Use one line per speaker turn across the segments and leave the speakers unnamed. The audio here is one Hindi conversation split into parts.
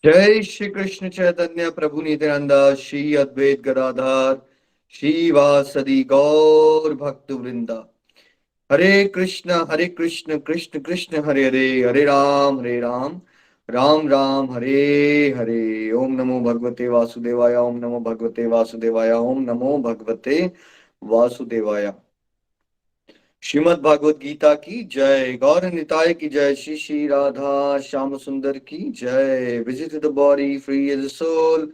जय श्री कृष्ण चैतन्य प्रभु नित्यानंद श्री अद्वैत गदाधर श्रीवासदि गौर भक्त वृंदा। हरे कृष्ण कृष्ण कृष्ण हरे हरे, हरे राम राम राम हरे हरे। ओम नमो भगवते वासुदेवाय, ओम नमो भगवते वासुदेवाय, ओम नमो भगवते वासुदेवाय। श्रीमद् भागवत गीता की जय, गौर निताय की जय, श्री श्री राधा श्याम सुंदर की जय। Visit the body free as soul.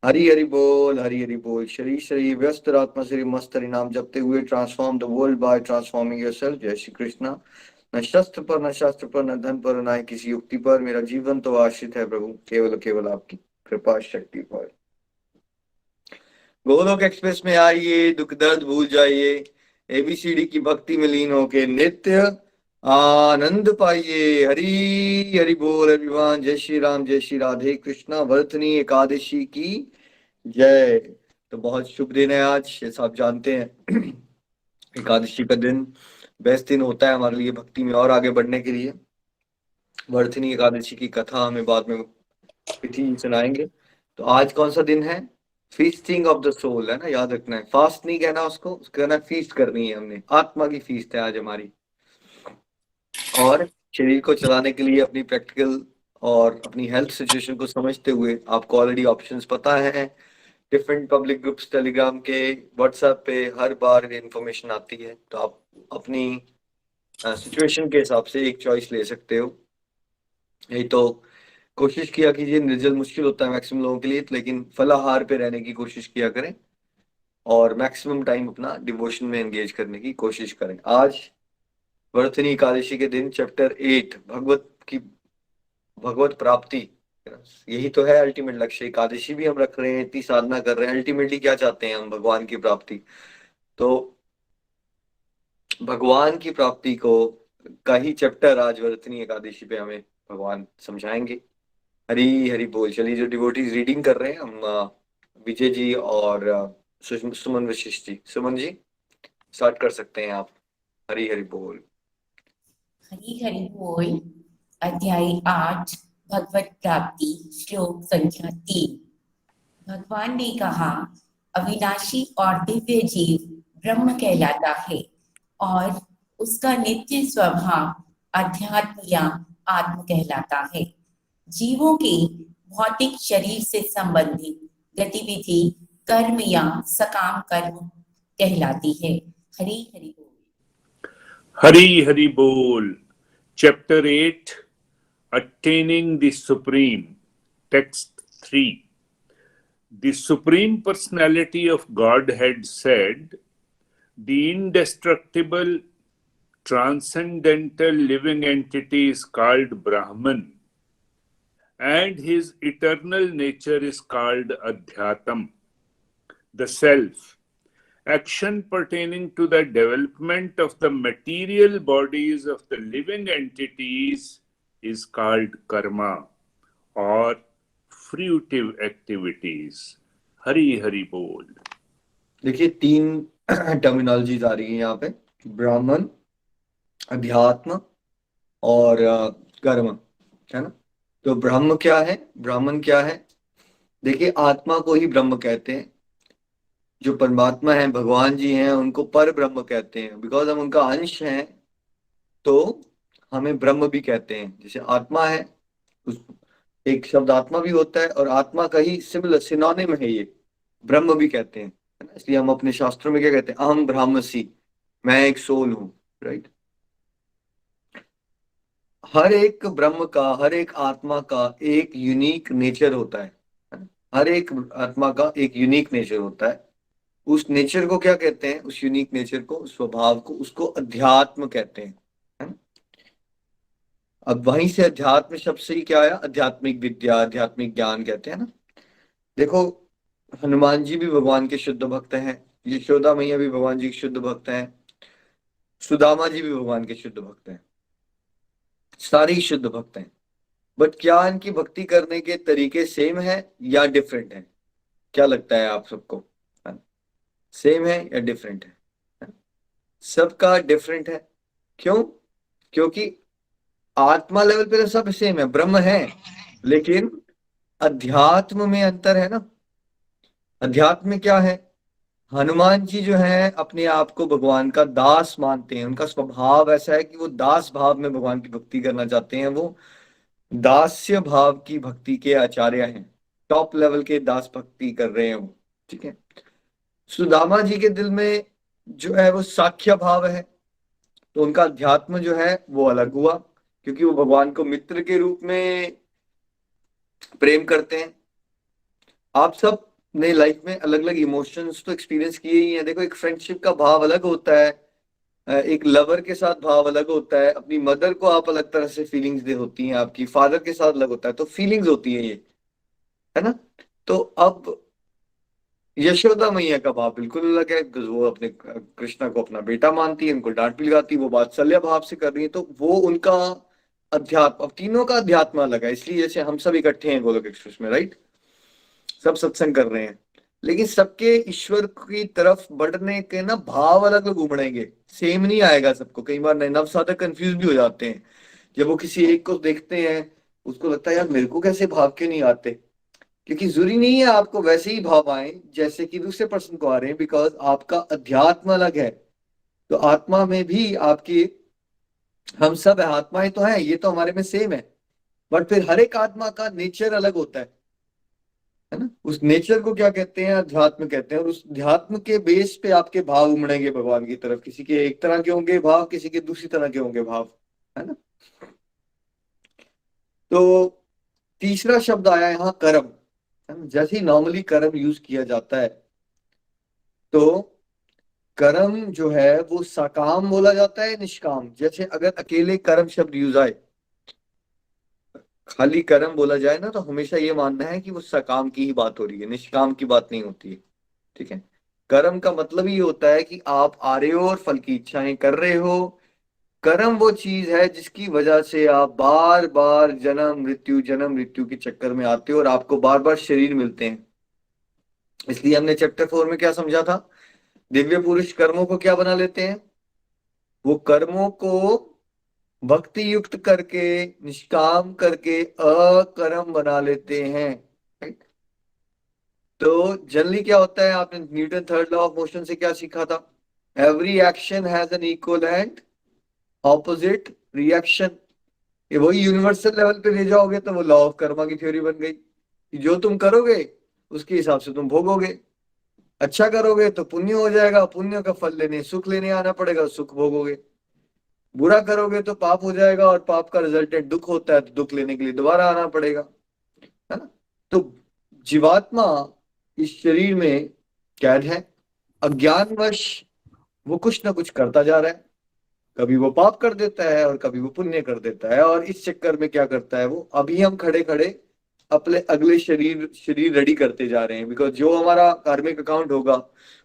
Hari Hari बोल, हरि हरि बोल। शरीर शरीर व्यस्त, आत्मा शरीर मस्त, हरि नाम जपते हुए transform the world by transforming yourself. जय श्री कृष्णा। न शस्त्र पर, न शास्त्र पर, न धन पर, न किसी युक्ति पर, मेरा जीवन तो आश्रित है प्रभु केवल केवल आपकी कृपा शक्ति पर। गोलोक एक्सप्रेस में आइए, दुख दर्द भूल जाइए, एबीसीडी की भक्ति में लीन होके नित्य आनंद पाइए। हरि हरि बोल एवरीवन। जय श्री राम, जय श्री राधे कृष्णा। वर्तनी एकादशी की जय। तो बहुत शुभ दिन है आज, जैसा आप जानते हैं। एकादशी का दिन बेस्ट दिन होता है हमारे लिए भक्ति में और आगे बढ़ने के लिए। वर्तनी एकादशी की कथा हमें बाद में तिथि सुनाएंगे। तो आज कौन सा दिन है? फीस्टिंग ऑफ द सोल है ना, याद रखना है। फास्ट नहीं कहना उसको कहना फीस्ट करनी है हमने। आत्मा की फीस्ट है आज हमारी। और शरीर को चलाने के लिए अपनी प्रैक्टिकल और अपनी हेल्थ सिचुएशन को समझते हुए आपको ऑलरेडी ऑप्शंस पता है। डिफरेंट पब्लिक ग्रुप्स टेलीग्राम के, व्हाट्सएप पे हर बार इंफॉर्मेशन आती है, तो आप अपनी सिचुएशन के हिसाब से एक चॉइस ले सकते हो। यही तो कोशिश किया कीजिए। निर्जल मुश्किल होता है मैक्सिमम लोगों के लिए, लेकिन फलाहार पे रहने की कोशिश किया करें और मैक्सिमम टाइम अपना डिवोशन में एंगेज करने की कोशिश करें। आज वर्तनी एकादशी के दिन चैप्टर 8 भगवत प्राप्ति, यही तो है अल्टीमेट लक्ष्य। एकादशी भी हम रख रहे हैं, इतनी साधना कर रहे हैं, अल्टीमेटली क्या चाहते हैं हम? भगवान की प्राप्ति। तो भगवान की प्राप्ति को का ही चैप्टर आज वर्तनी एकादशी पे हमें भगवान समझाएंगे। हरी हरी बोल। चलिए, जो डिवोटीज रीडिंग कर रहे हैं हम, विजय जी और सुमन वशिष्ठ जी। सुमन जी स्टार्ट कर सकते हैं आप। हरी हरी बोल।
हरि हरि बोल। अध्याय 8 भगवत प्राप्ति श्लोक संख्या 3। भगवान ने कहा, अविनाशी और दिव्य जीव ब्रह्म कहलाता है और उसका नित्य स्वभाव अध्यात्म या आत्म कहलाता है। जीवों के भौतिक शरीर से संबंधित गतिविधि कर्म या सकाम कर्म कहलाती है। हरि हरि बोल।
Hari Hari Bol. Chapter 8, Attaining the Supreme. Text 3. The Supreme Personality of Godhead said, the indestructible, transcendental living entity is called Brahman, and his eternal nature is called Adhyatam, the Self. Action pertaining to the development of the material bodies of the living entities is called karma or fruitive activities. Hari Hari Bol.
देखिए, 3 टर्मिनोलॉजीज आ रही है यहाँ पे, ब्राह्मण, अध्यात्म और कर्म, है ना। तो ब्रह्म क्या है, ब्राह्मण क्या है? देखिए, आत्मा को ही ब्रह्म कहते हैं। जो परमात्मा है, भगवान जी हैं, उनको पर ब्रह्म कहते हैं, बिकॉज हम उनका अंश हैं। तो हमें ब्रह्म भी कहते हैं। जैसे आत्मा है, उस एक शब्द आत्मा भी होता है और आत्मा का ही सिमिलर सिनोनिम है ये, ब्रह्म भी कहते हैं, है ना। इसलिए हम अपने शास्त्रों में क्या कहते हैं? अहम ब्रह्मसि, मैं एक सोल हूं, राइट। हर एक ब्रह्म का, हर एक आत्मा का एक यूनिक नेचर होता है ना? हर एक आत्मा का एक यूनिक नेचर होता है। उस नेचर को क्या कहते हैं? उस यूनिक नेचर को, स्वभाव को, उसको अध्यात्म कहते हैं, है ना। अब वहीं से अध्यात्म शब्द से ही क्या आया? आध्यात्मिक विद्या, आध्यात्मिक ज्ञान कहते हैं ना। देखो, हनुमान जी भी भगवान के शुद्ध भक्त हैं, यशोदा मैया भी भगवान जी के शुद्ध भक्त हैं, सुदामा जी भी भगवान के शुद्ध भक्त हैं, सारे ही शुद्ध भक्त हैं। बट क्या इनकी भक्ति करने के तरीके सेम है या डिफरेंट है? क्या लगता है आप सबको? सेम है या डिफरेंट है? सबका डिफरेंट है। क्यों? क्योंकि आत्मा लेवल पे तो सब सेम है, ब्रह्म है, लेकिन अध्यात्म में अंतर है ना। अध्यात्म में क्या है, हनुमान जी जो है अपने आप को भगवान का दास मानते हैं, उनका स्वभाव ऐसा है कि वो दास भाव में भगवान की भक्ति करना चाहते हैं, वो दास्य भाव की भक्ति के आचार्य हैं, टॉप लेवल के दास भक्ति कर रहे हैं वो। ठीक है। सुदामा जी के दिल में जो है वो साख्य भाव है, तो उनका अध्यात्म जो है वो अलग हुआ, क्योंकि वो भगवान को मित्र के रूप में प्रेम करते हैं। आप सब ने लाइफ में अलग अलग इमोशंस तो एक्सपीरियंस किए ही हैं। देखो, एक फ्रेंडशिप का भाव अलग होता है, एक लवर के साथ भाव अलग होता है, अपनी मदर को आप अलग तरह से फीलिंग्स दे होती हैं, आपकी फादर के साथ अलग होता है, तो फीलिंग्स होती है ये, है ना। तो अब यशोदा मैया का भाव बिल्कुल अलग है, because वो अपने कृष्णा को अपना बेटा मानती है, उनको डांट भी लगाती है, वो वात्सल्य भाव से कर रही है, तो वो उनका अध्यात्म, अब तीनों का अध्यात्म अलग है। इसलिए जैसे हम सब इकट्ठे हैं गोलोक एक्सप्रेस में, राइट, सब सत्संग कर रहे हैं, लेकिन सबके ईश्वर की तरफ बढ़ने के ना भाव अलग अलग उमड़ेंगे, सेम नहीं आएगा सबको। कई बार नव साधक कंफ्यूज भी हो जाते हैं, जब वो किसी एक को देखते हैं, उसको लगता है यार मेरे को कैसे भाव क्यों नहीं आते, क्योंकि जरूरी नहीं है आपको वैसे ही भाव आए जैसे कि दूसरे पर्सन को आ रहे हैं, बिकॉज आपका अध्यात्म अलग है। तो आत्मा में भी आपकी, हम सब आत्माएं तो हैं, ये तो हमारे में सेम है, बट फिर हर एक आत्मा का नेचर अलग होता है ना। उस नेचर को क्या कहते हैं, अध्यात्म कहते हैं, और उस अध्यात्म के बेस पे आपके भाव उमड़ेंगे भगवान की तरफ। किसी के एक तरह के होंगे भाव, किसी के दूसरी तरह के होंगे भाव, है ना। तो तीसरा शब्द आया यहाँ कर्म, है ना? जैसे ही नॉर्मली कर्म यूज किया जाता है, तो कर्म जो है वो सकाम बोला जाता है, निष्काम। जैसे अगर अकेले कर्म शब्द यूज आए, खाली कर्म बोला जाए ना, तो हमेशा ये मानना है कि वो सकाम की ही बात हो रही है, निष्काम की बात नहीं होती है। ठीक है। कर्म का मतलब ये होता है कि आप आ रहे हो और फल की इच्छाएं कर रहे हो। कर्म वो चीज है जिसकी वजह से आप बार बार जन्म मृत्यु के चक्कर में आते हो और आपको बार बार शरीर मिलते हैं। इसलिए हमने चैप्टर 4 में क्या समझा था, दिव्य पुरुष कर्मों को क्या बना लेते हैं, वो कर्मों को भक्ति युक्त करके, निष्काम करके अकर्म बना लेते हैं। Right? तो जनरली क्या होता है, आपने Newton third law of motion से क्या सीखा था, every action has an equal and opposite reaction. ये वही यूनिवर्सल लेवल पे ले जाओगे तो वो लॉ ऑफ कर्मा की थ्योरी बन गई कि जो तुम करोगे उसके हिसाब से तुम भोगोगे। अच्छा करोगे तो पुण्य हो जाएगा, पुण्य का फल लेने, सुख लेने आना पड़ेगा, सुख भोगोगे। बुरा करोगे तो पाप हो जाएगा, और पाप का रिजल्टेंट दुख होता है, तो दुख लेने के लिए दोबारा आना पड़ेगा, है ना। तो जीवात्मा इस शरीर में कैद है, अज्ञानवश वो कुछ ना कुछ करता जा रहा है, कभी वो पाप कर देता है और कभी वो पुण्य कर देता है, और इस चक्कर में क्या करता है वो, अभी हम खड़े खड़े अपने अगले शरीर शरीर रेडी करते जा रहे हैं, बिकॉज जो हमारा कार्मिक अकाउंट होगा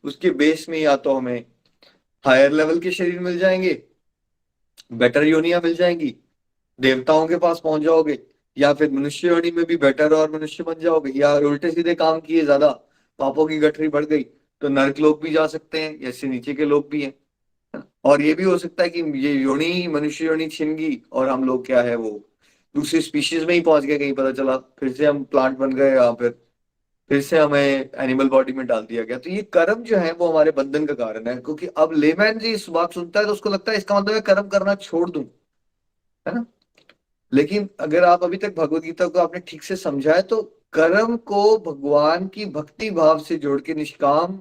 उसके बेस में या तो हमें हायर लेवल के शरीर मिल जाएंगे, बेटर योनियां मिल जाएंगी, देवताओं के पास पहुंच जाओगे, या फिर मनुष्य योनि में भी बेटर और मनुष्य बन जाओगे, या उल्टे सीधे काम किए ज्यादा, पापों की गठरी बढ़ गई तो नरक लोक भी जा सकते हैं, ऐसे नीचे के लोग भी हैं। और ये भी हो सकता है कि ये योनि, मनुष्य योनि छिन गई और हम लोग क्या है वो दूसरी स्पीशीज में ही पहुंच गए, कहीं पता चला फिर से हम प्लांट बन गए, या फिर से हमें एनिमल बॉडी में डाल दिया गया। तो ये कर्म जो है वो हमारे बंधन का कारण है, क्योंकि अब लेमैन जी इस बात सुनता है तो उसको लगता है इसका मतलब है कर्म करना छोड़ दूं, है ना। लेकिन अगर आप अभी तक भगवत गीता को आपने ठीक से समझा है, तो कर्म को भगवान की भक्ति भाव से जोड़ के निष्काम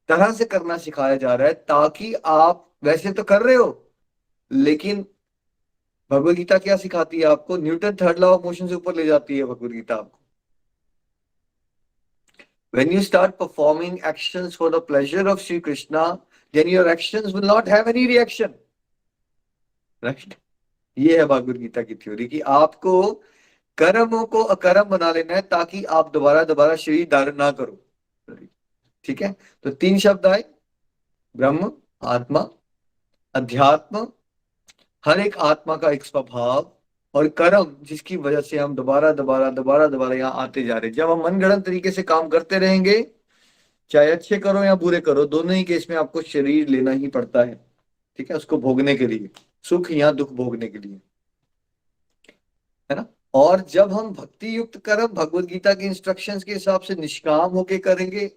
तरह से करना सिखाया जा रहा है, ताकि आप वैसे तो कर रहे हो, लेकिन भगवत गीता क्या सिखाती है आपको, Newton third law of motion से ऊपर ले जाती है भगवत गीता आपको। When you start performing actions for the pleasure of Sri Krishna, then your actions will not have any reaction. Right? ये है भगवत गीता की थ्योरी कि आपको कर्मों को अकर्म बना लेना है, ताकि आप दोबारा दोबारा शरीर धारण ना करो। ठीक है। तो 3 शब्द आए, ब्रह्म, आत्मा, अध्यात्म, हर एक आत्मा का एक स्वभाव, और कर्म जिसकी वजह से हम दोबारा दोबारा दोबारा दोबारा यहाँ आते जा रहे हैं। जब हम मनगढ़ंत तरीके से काम करते रहेंगे, चाहे अच्छे करो या बुरे करो, दोनों ही केस में आपको शरीर लेना ही पड़ता है। ठीक है, उसको भोगने के लिए, सुख या दुख भोगने के लिए, है ना। और जब हम भक्ति युक्त कर्म भगवत गीता के इंस्ट्रक्शंस के हिसाब से निष्काम होके करेंगे,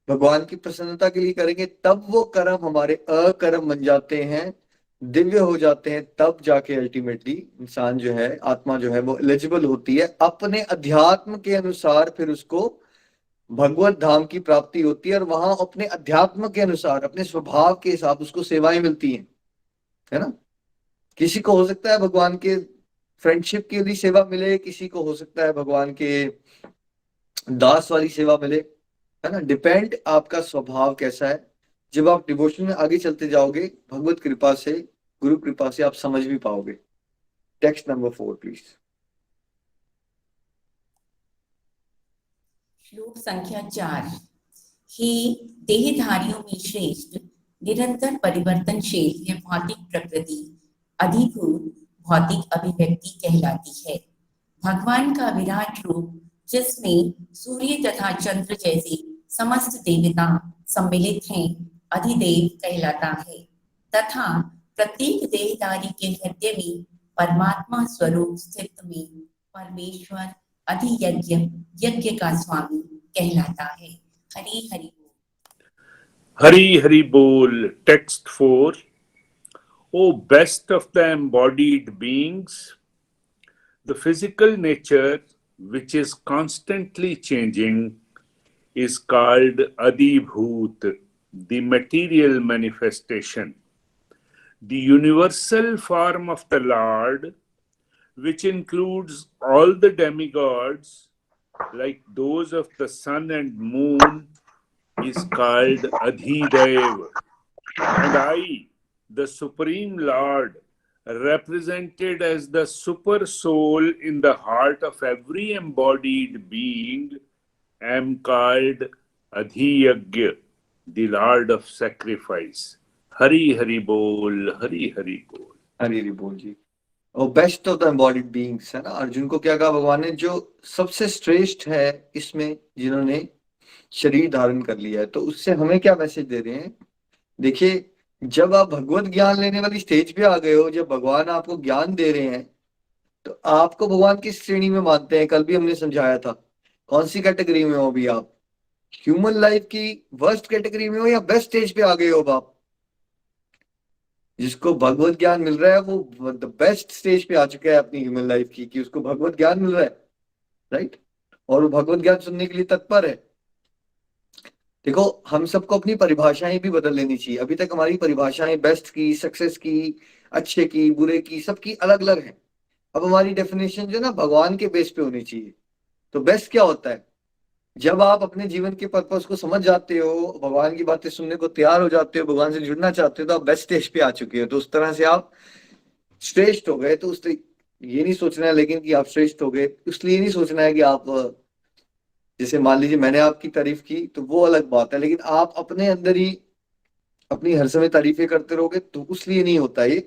भगवान की प्रसन्नता के लिए करेंगे, तब वो कर्म हमारे अकर्म बन जाते हैं, दिव्य हो जाते हैं। तब जाके अल्टीमेटली इंसान जो है, आत्मा जो है, वो एलिजिबल होती है अपने अध्यात्म के अनुसार, फिर उसको भगवत धाम की प्राप्ति होती है। और वहां अपने अध्यात्म के अनुसार, अपने स्वभाव के हिसाब उसको सेवाएं मिलती हैं, है ना। किसी को हो सकता है भगवान के फ्रेंडशिप के लिए सेवा मिले, किसी को हो सकता है भगवान के दास वाली सेवा मिले, है ना। डिपेंड आपका स्वभाव कैसा है। जब आप डिवोशन में आगे चलते जाओगे, भगवत कृपा से, गुरु कृपा से आप समझ भी पाओगे। Text number 4 please.
श्लोक संख्या 4। हे देहधारियों में श्रेष्ठ, निरंतर परिवर्तनशील यह भौतिक प्रकृति अधिभूत भौतिक अभिव्यक्ति कहलाती है। भगवान का विराट रूप, जिसमें सूर्य तथा चंद्र जैसे समस्त देवता सम्मिलित हैं, अधिदेव कहलाता है। तथा प्रत्येक देहधारी के हृदय में परमात्मा स्वरूप स्थित में परमेश्वर अधियज्ञ, यज्ञ का स्वामी कहलाता है। हरि हरि बोल।
हरि हरि बोल। Text 4. O best of the embodied beings, the physical nature, which is constantly changing, is called Adibhut, the material manifestation. The universal form of the Lord, which includes all the demigods, like those of the sun and moon, is called Adhidev. And I, the Supreme Lord, represented as the super soul in the heart of every embodied being, am called Adhiyagya, the Lord of sacrifice. Hari Hari Bol, Hari Hari Bol.
Hari Hari बोल जी। और best of the embodied beings, है ना। अर्जुन को क्या कहा भगवान ने? जो सबसे श्रेष्ठ है इसमें, जिन्होंने शरीर धारण कर लिया है। तो उससे हमें क्या मैसेज दे रहे हैं? देखिए, जब आप भगवत ज्ञान लेने वाली स्टेज पे आ गए हो, जब भगवान आपको ज्ञान दे रहे हैं, तो आपको भगवान किस श्रेणी में मानते हैं? कल भी हमने समझाया था। कौन सी कैटेगरी में हो अभी आप? ह्यूमन लाइफ की वर्स्ट कैटेगरी में हो या बेस्ट स्टेज पे आ गए हो आप? जिसको भगवत ज्ञान मिल रहा है वो द बेस्ट स्टेज पे आ चुका है अपनी ह्यूमन लाइफ की, कि उसको भगवत ज्ञान मिल रहा है, राइट। और वो भगवत ज्ञान सुनने के लिए तत्पर है। देखो, हम सबको अपनी परिभाषाएं भी बदल लेनी चाहिए। अभी तक हमारी परिभाषाएं बेस्ट की, सक्सेस की, अच्छे की, बुरे की, सबकी अलग अलग है। अब हमारी डेफिनेशन जो ना भगवान के बेस पे होनी चाहिए। तो बेस्ट क्या होता है? जब आप अपने जीवन के पर्पस को समझ जाते हो, भगवान की बातें सुनने को तैयार हो जाते हो, भगवान से जुड़ना चाहते हो, तो आप बेस्ट स्टेज पे आ चुके हो। तो उस तरह से आप श्रेष्ठ हो गए। तो उस ये नहीं सोचना है लेकिन कि आप श्रेष्ठ हो गए, इसलिए नहीं सोचना है कि आप, जैसे मान लीजिए मैंने आपकी तारीफ की तो वो अलग बात है, लेकिन आप अपने अंदर ही अपनी हर समय तारीफें करते रहोगे तो उसलिए नहीं होता ये।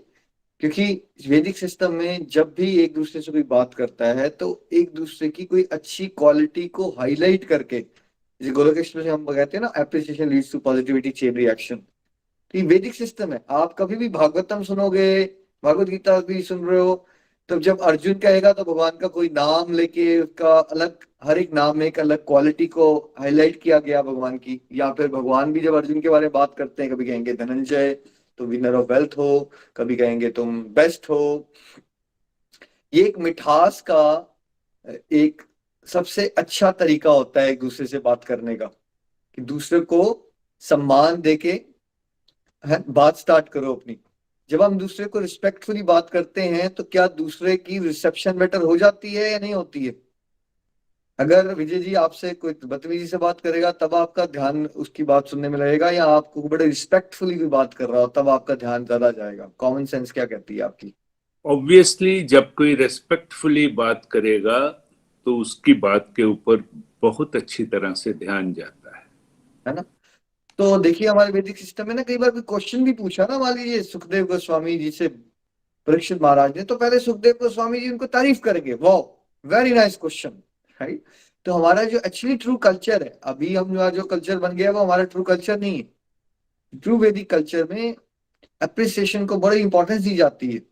क्योंकि वैदिक सिस्टम में जब भी एक दूसरे से कोई बात करता है तो एक दूसरे की कोई अच्छी क्वालिटी को हाईलाइट करके, जैसे गोलोकेश में हम कहते हैं ना, appreciation leads to positivity chain reaction. तो ये वैदिक सिस्टम है। आप कभी भी भागवतम सुनोगे, भगवत गीता भी सुन रहे हो, तो जब अर्जुन कहेगा तो भगवान का कोई नाम लेके उसका अलग, हर एक नाम में एक अलग क्वालिटी को हाईलाइट किया गया भगवान की। या फिर भगवान भी जब अर्जुन के बारे में बात करते हैं, कभी कहेंगे धनंजय तो विनर ऑफ वेल्थ हो, कभी कहेंगे तुम बेस्ट हो। ये एक मिठास का एक सबसे अच्छा तरीका होता है एक दूसरे से बात करने का, कि दूसरे को सम्मान देके बात स्टार्ट करो अपनी। जब हम दूसरे को रिस्पेक्टफुली बात करते हैं तो क्या दूसरे की रिसेप्शन बेटर हो जाती है या नहीं होती है? अगर विजय जी आपसे कोई बदतमीजी से बात करेगा तब आपका ध्यान उसकी बात सुनने में लगेगा, या आपको बड़े रिस्पेक्टफुली भी बात कर रहा हो तब आपका ध्यान ज्यादा जाएगा? कॉमन सेंस क्या कहती है आपकी?
ऑब्वियसली जब कोई रेस्पेक्टफुली बात करेगा तो उसकी बात के ऊपर बहुत अच्छी तरह से ध्यान जाता
है ना। तो देखिए, हमारे वैदिक सिस्टम में ना कई बार कोई क्वेश्चन भी पूछा ना, मान लीजिए सुखदेव गोस्वामी जी से परीक्षित महाराज ने, तो पहले सुखदेव गोस्वामी जी उनको तारीफ करेंगे, वाह वेरी नाइस क्वेश्चन, राइट। तो हमारा जो एक्चुअली ट्रू कल्चर है, अभी हम जो कल्चर बन गया वो हमारा ट्रू कल्चर नहीं है। ट्रू वैदिक कल्चर में अप्रिसिएशन को बड़ी इंपॉर्टेंस दी जाती है,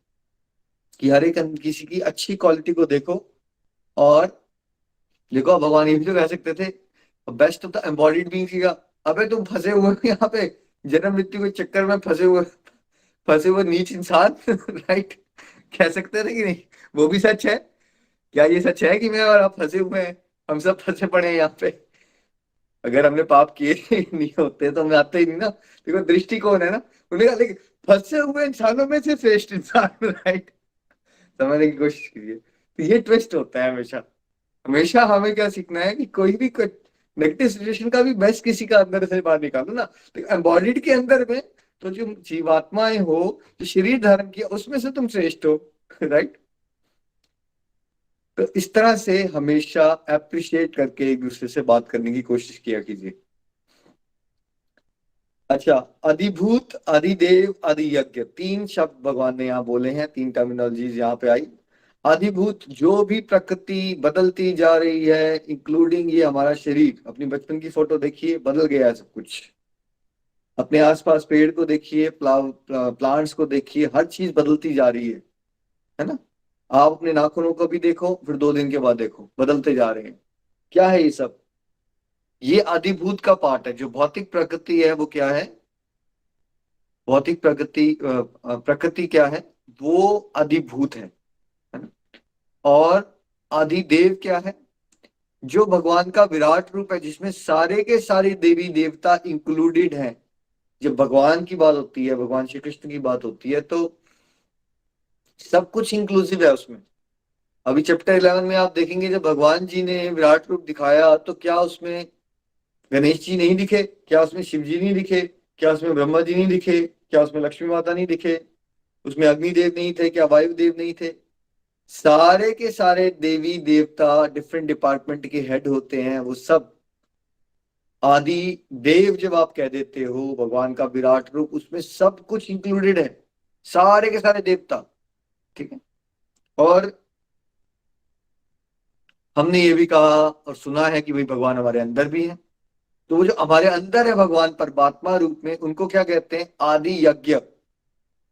कि हर एक किसी की अच्छी क्वालिटी को देखो और देखो अब भगवान ये भी तो कह सकते थे, best of the embodied being का, अबे तुम फंसे हुए हो यहाँ पे, जन्म मृत्यु के चक्कर में फंसे हुए नीच इंसान राइट, कह सकते थे कि नहीं? वो भी सच है। क्या ये सच है कि मैं और आप फंसे हुए हैं? हम सब फंसे पड़े हैं यहाँ पे। अगर हमने पाप किए नहीं होते तो हम आते ही नहीं ना। देखो दृष्टिकोण है ना, उन्हें कहा लेकिन फंसे हुए इंसानों में से श्रेष्ठ इंसान राइट, समझने की कोशिश कीजिए। तो ये ट्विस्ट होता है हमेशा। हमेशा हमें क्या सीखना है कि कोई भी नेगेटिव सिचुएशन का भी बेस्ट किसी का अंदर से बाहर निकालो ना, तो एम्बॉडीड के अंदर में तो जो जीवात्माएं हो, जो शरीर धारण किया, उसमें से तुम श्रेष्ठ हो राइट। तो इस तरह से हमेशा अप्रिशिएट करके एक दूसरे से बात करने की कोशिश किया कीजिए। अच्छा, अधिभूत, अधिदेव, अधियज्ञ, तीन शब्द भगवान ने यहाँ बोले हैं, तीन टर्मिनोलॉजीज यहाँ पे आई। अधिभूत, जो भी प्रकृति बदलती जा रही है, इंक्लूडिंग ये हमारा शरीर, अपनी बचपन की फोटो देखिए, बदल गया है सब कुछ। अपने आसपास पेड़ को देखिए, प्लांट्स को देखिए, हर चीज बदलती जा रही है ना? आप अपने नाखूनों को भी देखो, फिर 2 दिन के बाद देखो, बदलते जा रहे हैं। क्या है ये सब? ये अधिभूत का पार्ट है। जो भौतिक प्रकृति है वो क्या है? भौतिक प्रकृति क्या है? वो अधिभूत है ना? और अधिदेव क्या है? जो भगवान का विराट रूप है, जिसमें सारे के सारे देवी देवता इंक्लूडेड हैं। जब भगवान की बात होती है, भगवान श्री कृष्ण की बात होती है, तो सब कुछ इंक्लूसिव है उसमें। अभी चैप्टर 11 में आप देखेंगे, जब भगवान जी ने विराट रूप दिखाया, तो क्या उसमें गणेश जी नहीं दिखे? क्या उसमें शिव जी नहीं दिखे? क्या उसमें ब्रह्मा जी नहीं दिखे? क्या उसमें लक्ष्मी माता नहीं दिखे? उसमें अग्निदेव नहीं थे? क्या वायुदेव नहीं थे? सारे के सारे देवी देवता डिफरेंट डिपार्टमेंट के हेड होते हैं, वो सब आदि देव जब आप कह देते हो, भगवान का विराट रूप, उसमें सब कुछ इंक्लूडेड है, सारे के सारे देवता। ठीक है। और हमने ये भी कहा और सुना है कि भाई भगवान हमारे अंदर भी है। तो वो जो हमारे अंदर है भगवान परमात्मा रूप में, उनको क्या कहते हैं? आदि यज्ञ।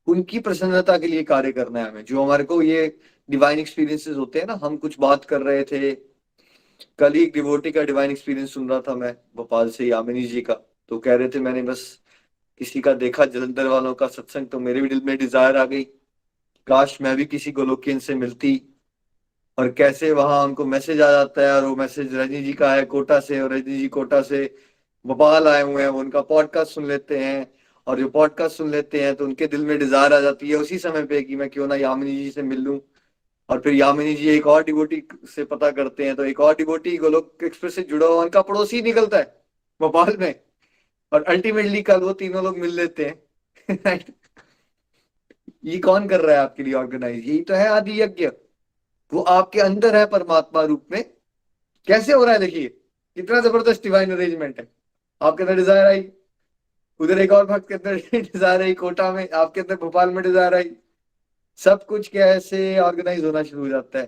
उनकी प्रसन्नता के लिए कार्य करना है हमें। जो हमारे को ये डिवाइन एक्सपीरियंसेस होते हैं ना, हम कुछ बात कर रहे थे, कल ही एक डिवोटी का डिवाइन एक्सपीरियंस सुन रहा था मैं, भोपाल से, यामिनी जी का। तो कह रहे थे, मैंने बस किसी का देखा जलंधर वालों का सत्संग, तो मेरे भी दिल में डिजायर आ गई, काश मैं भी किसी गोलोकियन से मिलती। और कैसे वहां उनको मैसेज आ जाता है, और वो मैसेज रजनी जी का है कोटा से, और रजनी जी कोटा से भोपाल आए हुए हैं, वो उनका पॉडकास्ट सुन लेते हैं। और जो पॉडकास्ट सुन लेते हैं तो उनके दिल में डिजायर आ जाती है उसी समय पे कि मैं क्यों ना यामिनी जी से मिल लूं। और फिर यामिनी जी एक और डिवोटी से पता करते हैं, तो एक और डिवोटी गोलोक एक्सप्रेस से जुड़ा हुआ उनका पड़ोसी निकलता है भोपाल में। और अल्टीमेटली कल वो तीनों लोग मिल लेते हैं राइट। ये कौन कर रहा है आपके लिए ऑर्गेनाइज? यही तो है आदि यज्ञ। वो आपके अंदर है परमात्मा रूप में। कैसे हो रहा है देखिए, कितना जबरदस्त डिवाइन अरेंजमेंट है। आपके अंदर डिजायर आई, उधर एक और भक्त के अंदर डिजायर आई कोटा में, आपके अंदर भोपाल में डिजायर आई। सब कुछ कैसे ऑर्गेनाइज होना शुरू हो जाता है।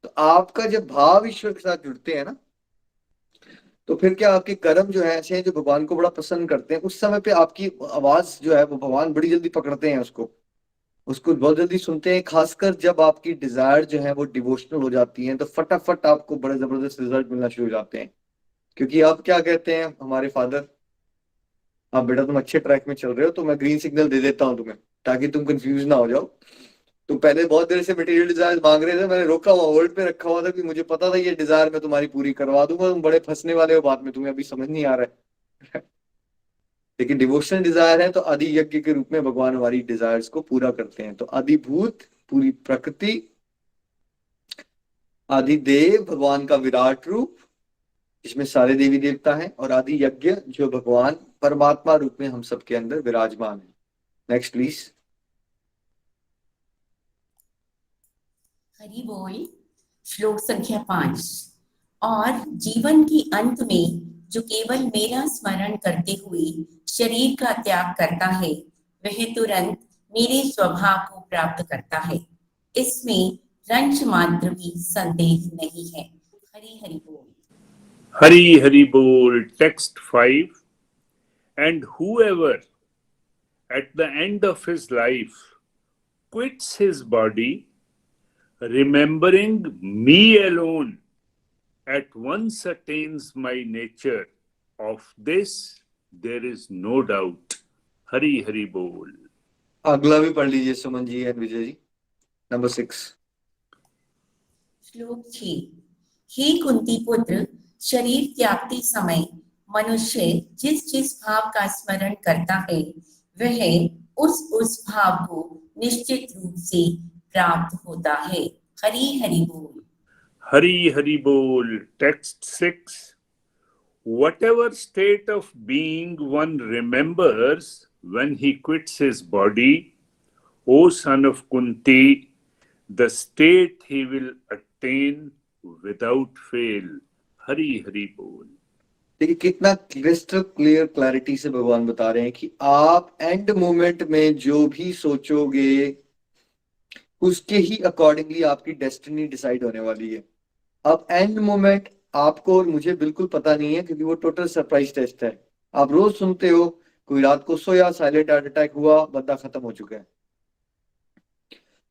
तो आपका जब भाव ईश्वर के साथ जुड़ते हैं ना, तो फिर क्या आपके कर्म जो है ऐसे हैं जो भगवान को बड़ा पसंद करते हैं। उस समय पे आपकी आवाज जो है वो भगवान बड़ी जल्दी पकड़ते हैं, उसको उसको बहुत जल्दी सुनते हैं। खासकर जब आपकी डिजायर जो है वो डिवोशनल हो जाती है, तो फटाफट आपको बड़े जबरदस्त रिजल्ट मिलना शुरू हो जाते हैं। क्योंकि आप क्या कहते हैं हमारे फादर, हाँ बेटा तुम अच्छे ट्रैक में चल रहे हो, तो मैं ग्रीन सिग्नल दे देता हूँ तुम्हें, ताकि तुम कंफ्यूज ना हो जाओ। तुम पहले बहुत देर से मटेरियल डिजायर मांग रहे थे, मैंने रोका हुआ, होल्ड पे रखा हुआ था, कि मुझे पता था ये डिजायर मैं तुम्हारी पूरी करवा दूंगा, तुम बड़े फंसने वाले हो बात में, तुम्हें अभी समझ नहीं आ रहा है लेकिन डिवोशनल डिजायर है, तो आदि यज्ञ के रूप में भगवान हमारी डिजायर्स को पूरा करते हैं। तो आदिभूत पूरी प्रकृति, आदिदेव भगवान का विराट रूप जिसमें सारे देवी देवता हैं, और आदि यज्ञ जो भगवान परमात्मा रूप में हम सबके अंदर विराजमान है। Next please.
हरि बोल। श्लोक संख्या 5। और जीवन के अंत में जो केवल मेरा स्मरण करते हुए शरीर का त्याग करता है, वह तुरंत मेरे स्वभाव को प्राप्त करता है। इसमें रंच मात्र भी संदेह नहीं है। हरि हरि बोल।
Hari Hari Bol, text 5. And whoever at the end of his life quits his body Remembering me alone at once attains my nature. Of this there is no doubt. Hari Hari Bol.
अगला भी पढ़ लीजिए सुमन जी एंड विजय जी, नंबर 6।
श्लोक 6। हे कुंती पुत्र, शरीर त्यागते समय मनुष्य जिस जिस भाव का स्मरण करता है वह उस भाव को निश्चित रूप से प्राप्त होता है। हरि हरि बोल।
Hari Hari Bol. Text 6. Whatever state of being one remembers when he quits his body, O son of Kunti, the state he will attain without fail. Hari Hari Bol.
देखिए कितना क्रिस्टल क्लियर क्लैरिटी से भगवान बता रहे हैं कि आप एंड मोमेंट में जो भी सोचोगे उसके ही अकॉर्डिंगली आपकी डेस्टिनी डिसाइड होने वाली है। अब एंड मोमेंट आपको और मुझे बिल्कुल पता नहीं है, क्योंकि वो टोटल सरप्राइज टेस्ट है। आप रोज सुनते हो कोई रात को सोया, साइलेंट हार्ट अटैक हुआ, बंदा खत्म हो चुका है।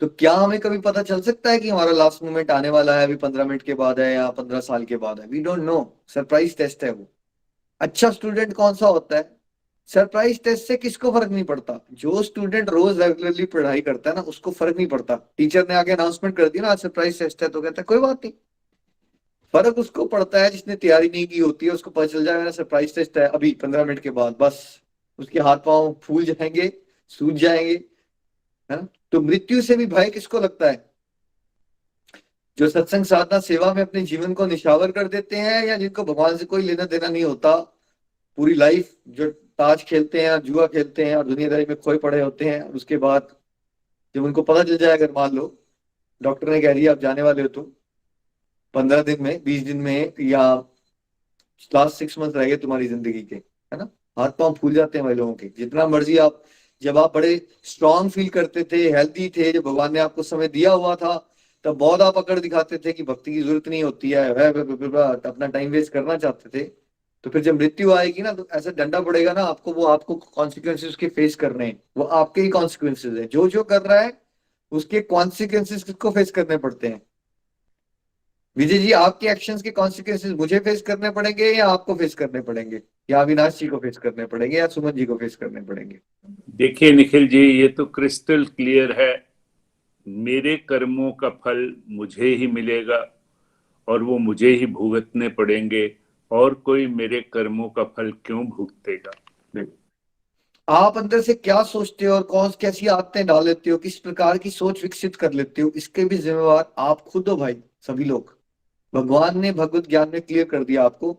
तो क्या हमें कभी पता चल सकता है कि हमारा लास्ट मोमेंट आने वाला है, अभी 15 मिनट के बाद है या 15 साल के बाद है? We don't know. Surprise test है वो। अच्छा स्टूडेंट कौन सा होता है? सरप्राइज टेस्ट से किसको फर्क नहीं पड़ता? जो स्टूडेंट रोज रेगुलरली पढ़ाई करता है ना, उसको फर्क नहीं पड़ता। टीचर ने आगे अनाउंसमेंट कर दिया ना आज सरप्राइज टेस्ट है, तो कहता है कोई बात नहीं। फर्क उसको पड़ता है जिसने तैयारी नहीं की होती है। उसको पता चल जाए मेरा सरप्राइज टेस्ट है अभी 15 मिनट के बाद, बस उसके हाथ पांव फूल जाएंगे, सूज जाएंगे, है ना। तो मृत्यु से भी भय किसको लगता है? जो सत्संग साधना सेवा में अपने जीवन को निशावर कर देते हैं, या जिनको भगवान से कोई लेना देना नहीं होता, पूरी लाइफ जो ताश खेलते हैं, जुआ खेलते हैं और दुनियादारी में खोए पड़े होते हैं। और उसके बाद जब उनको पता चल जाए, अगर मान लो डॉक्टर ने कह दिया आप जाने वाले हो, तुम 15 दिन में, 20 दिन में, या लास्ट 6 मंथ रह गए तुम्हारी जिंदगी के, है ना। हाथ पांव फूल जाते हैं भाई लोगों के। जितना मर्जी आप, जब आप बड़े स्ट्रांग फील करते थे, हेल्दी थे, जब भगवान ने आपको समय दिया हुआ था, तब बहुत आप अकड़ दिखाते थे कि भक्ति की जरूरत नहीं होती है, अपना टाइम वेस्ट करना चाहते थे। तो फिर जब मृत्यु आएगी ना, तो ऐसा डंडा पड़ेगा ना आपको, वो आपको कॉन्सिक्वेंसेस उसके फेस करने हैं। वो आपके ही कॉन्सिक्वेंसेस है। जो जो कर रहा है उसके कॉन्सिक्वेंसेस किसको फेस करने पड़ते हैं? विजय जी, आपके एक्शंस के कॉन्सिक्वेंसेस मुझे फेस करने पड़ेंगे या आपको फेस करने पड़ेंगे, या अविनाश जी को फेस करने पड़ेंगे, या सुमन जी को फेस करने पड़ेंगे?
देखिए निखिल जी, ये तो क्रिस्टल क्लियर है। मेरे कर्मों का फल मुझे ही मिलेगा और वो मुझे ही भुगतने पड़ेंगे, और कोई मेरे कर्मों का फल क्यों भुगतेगा।
आप अंदर से क्या सोचते हो और कौन कैसी आदतें डाल लेते हो, किस प्रकार की सोच विकसित कर लेते हो, इसके भी जिम्मेवार आप खुद हो भाई, सभी लोग। भगवान ने भगवत ज्ञान में क्लियर कर दिया आपको।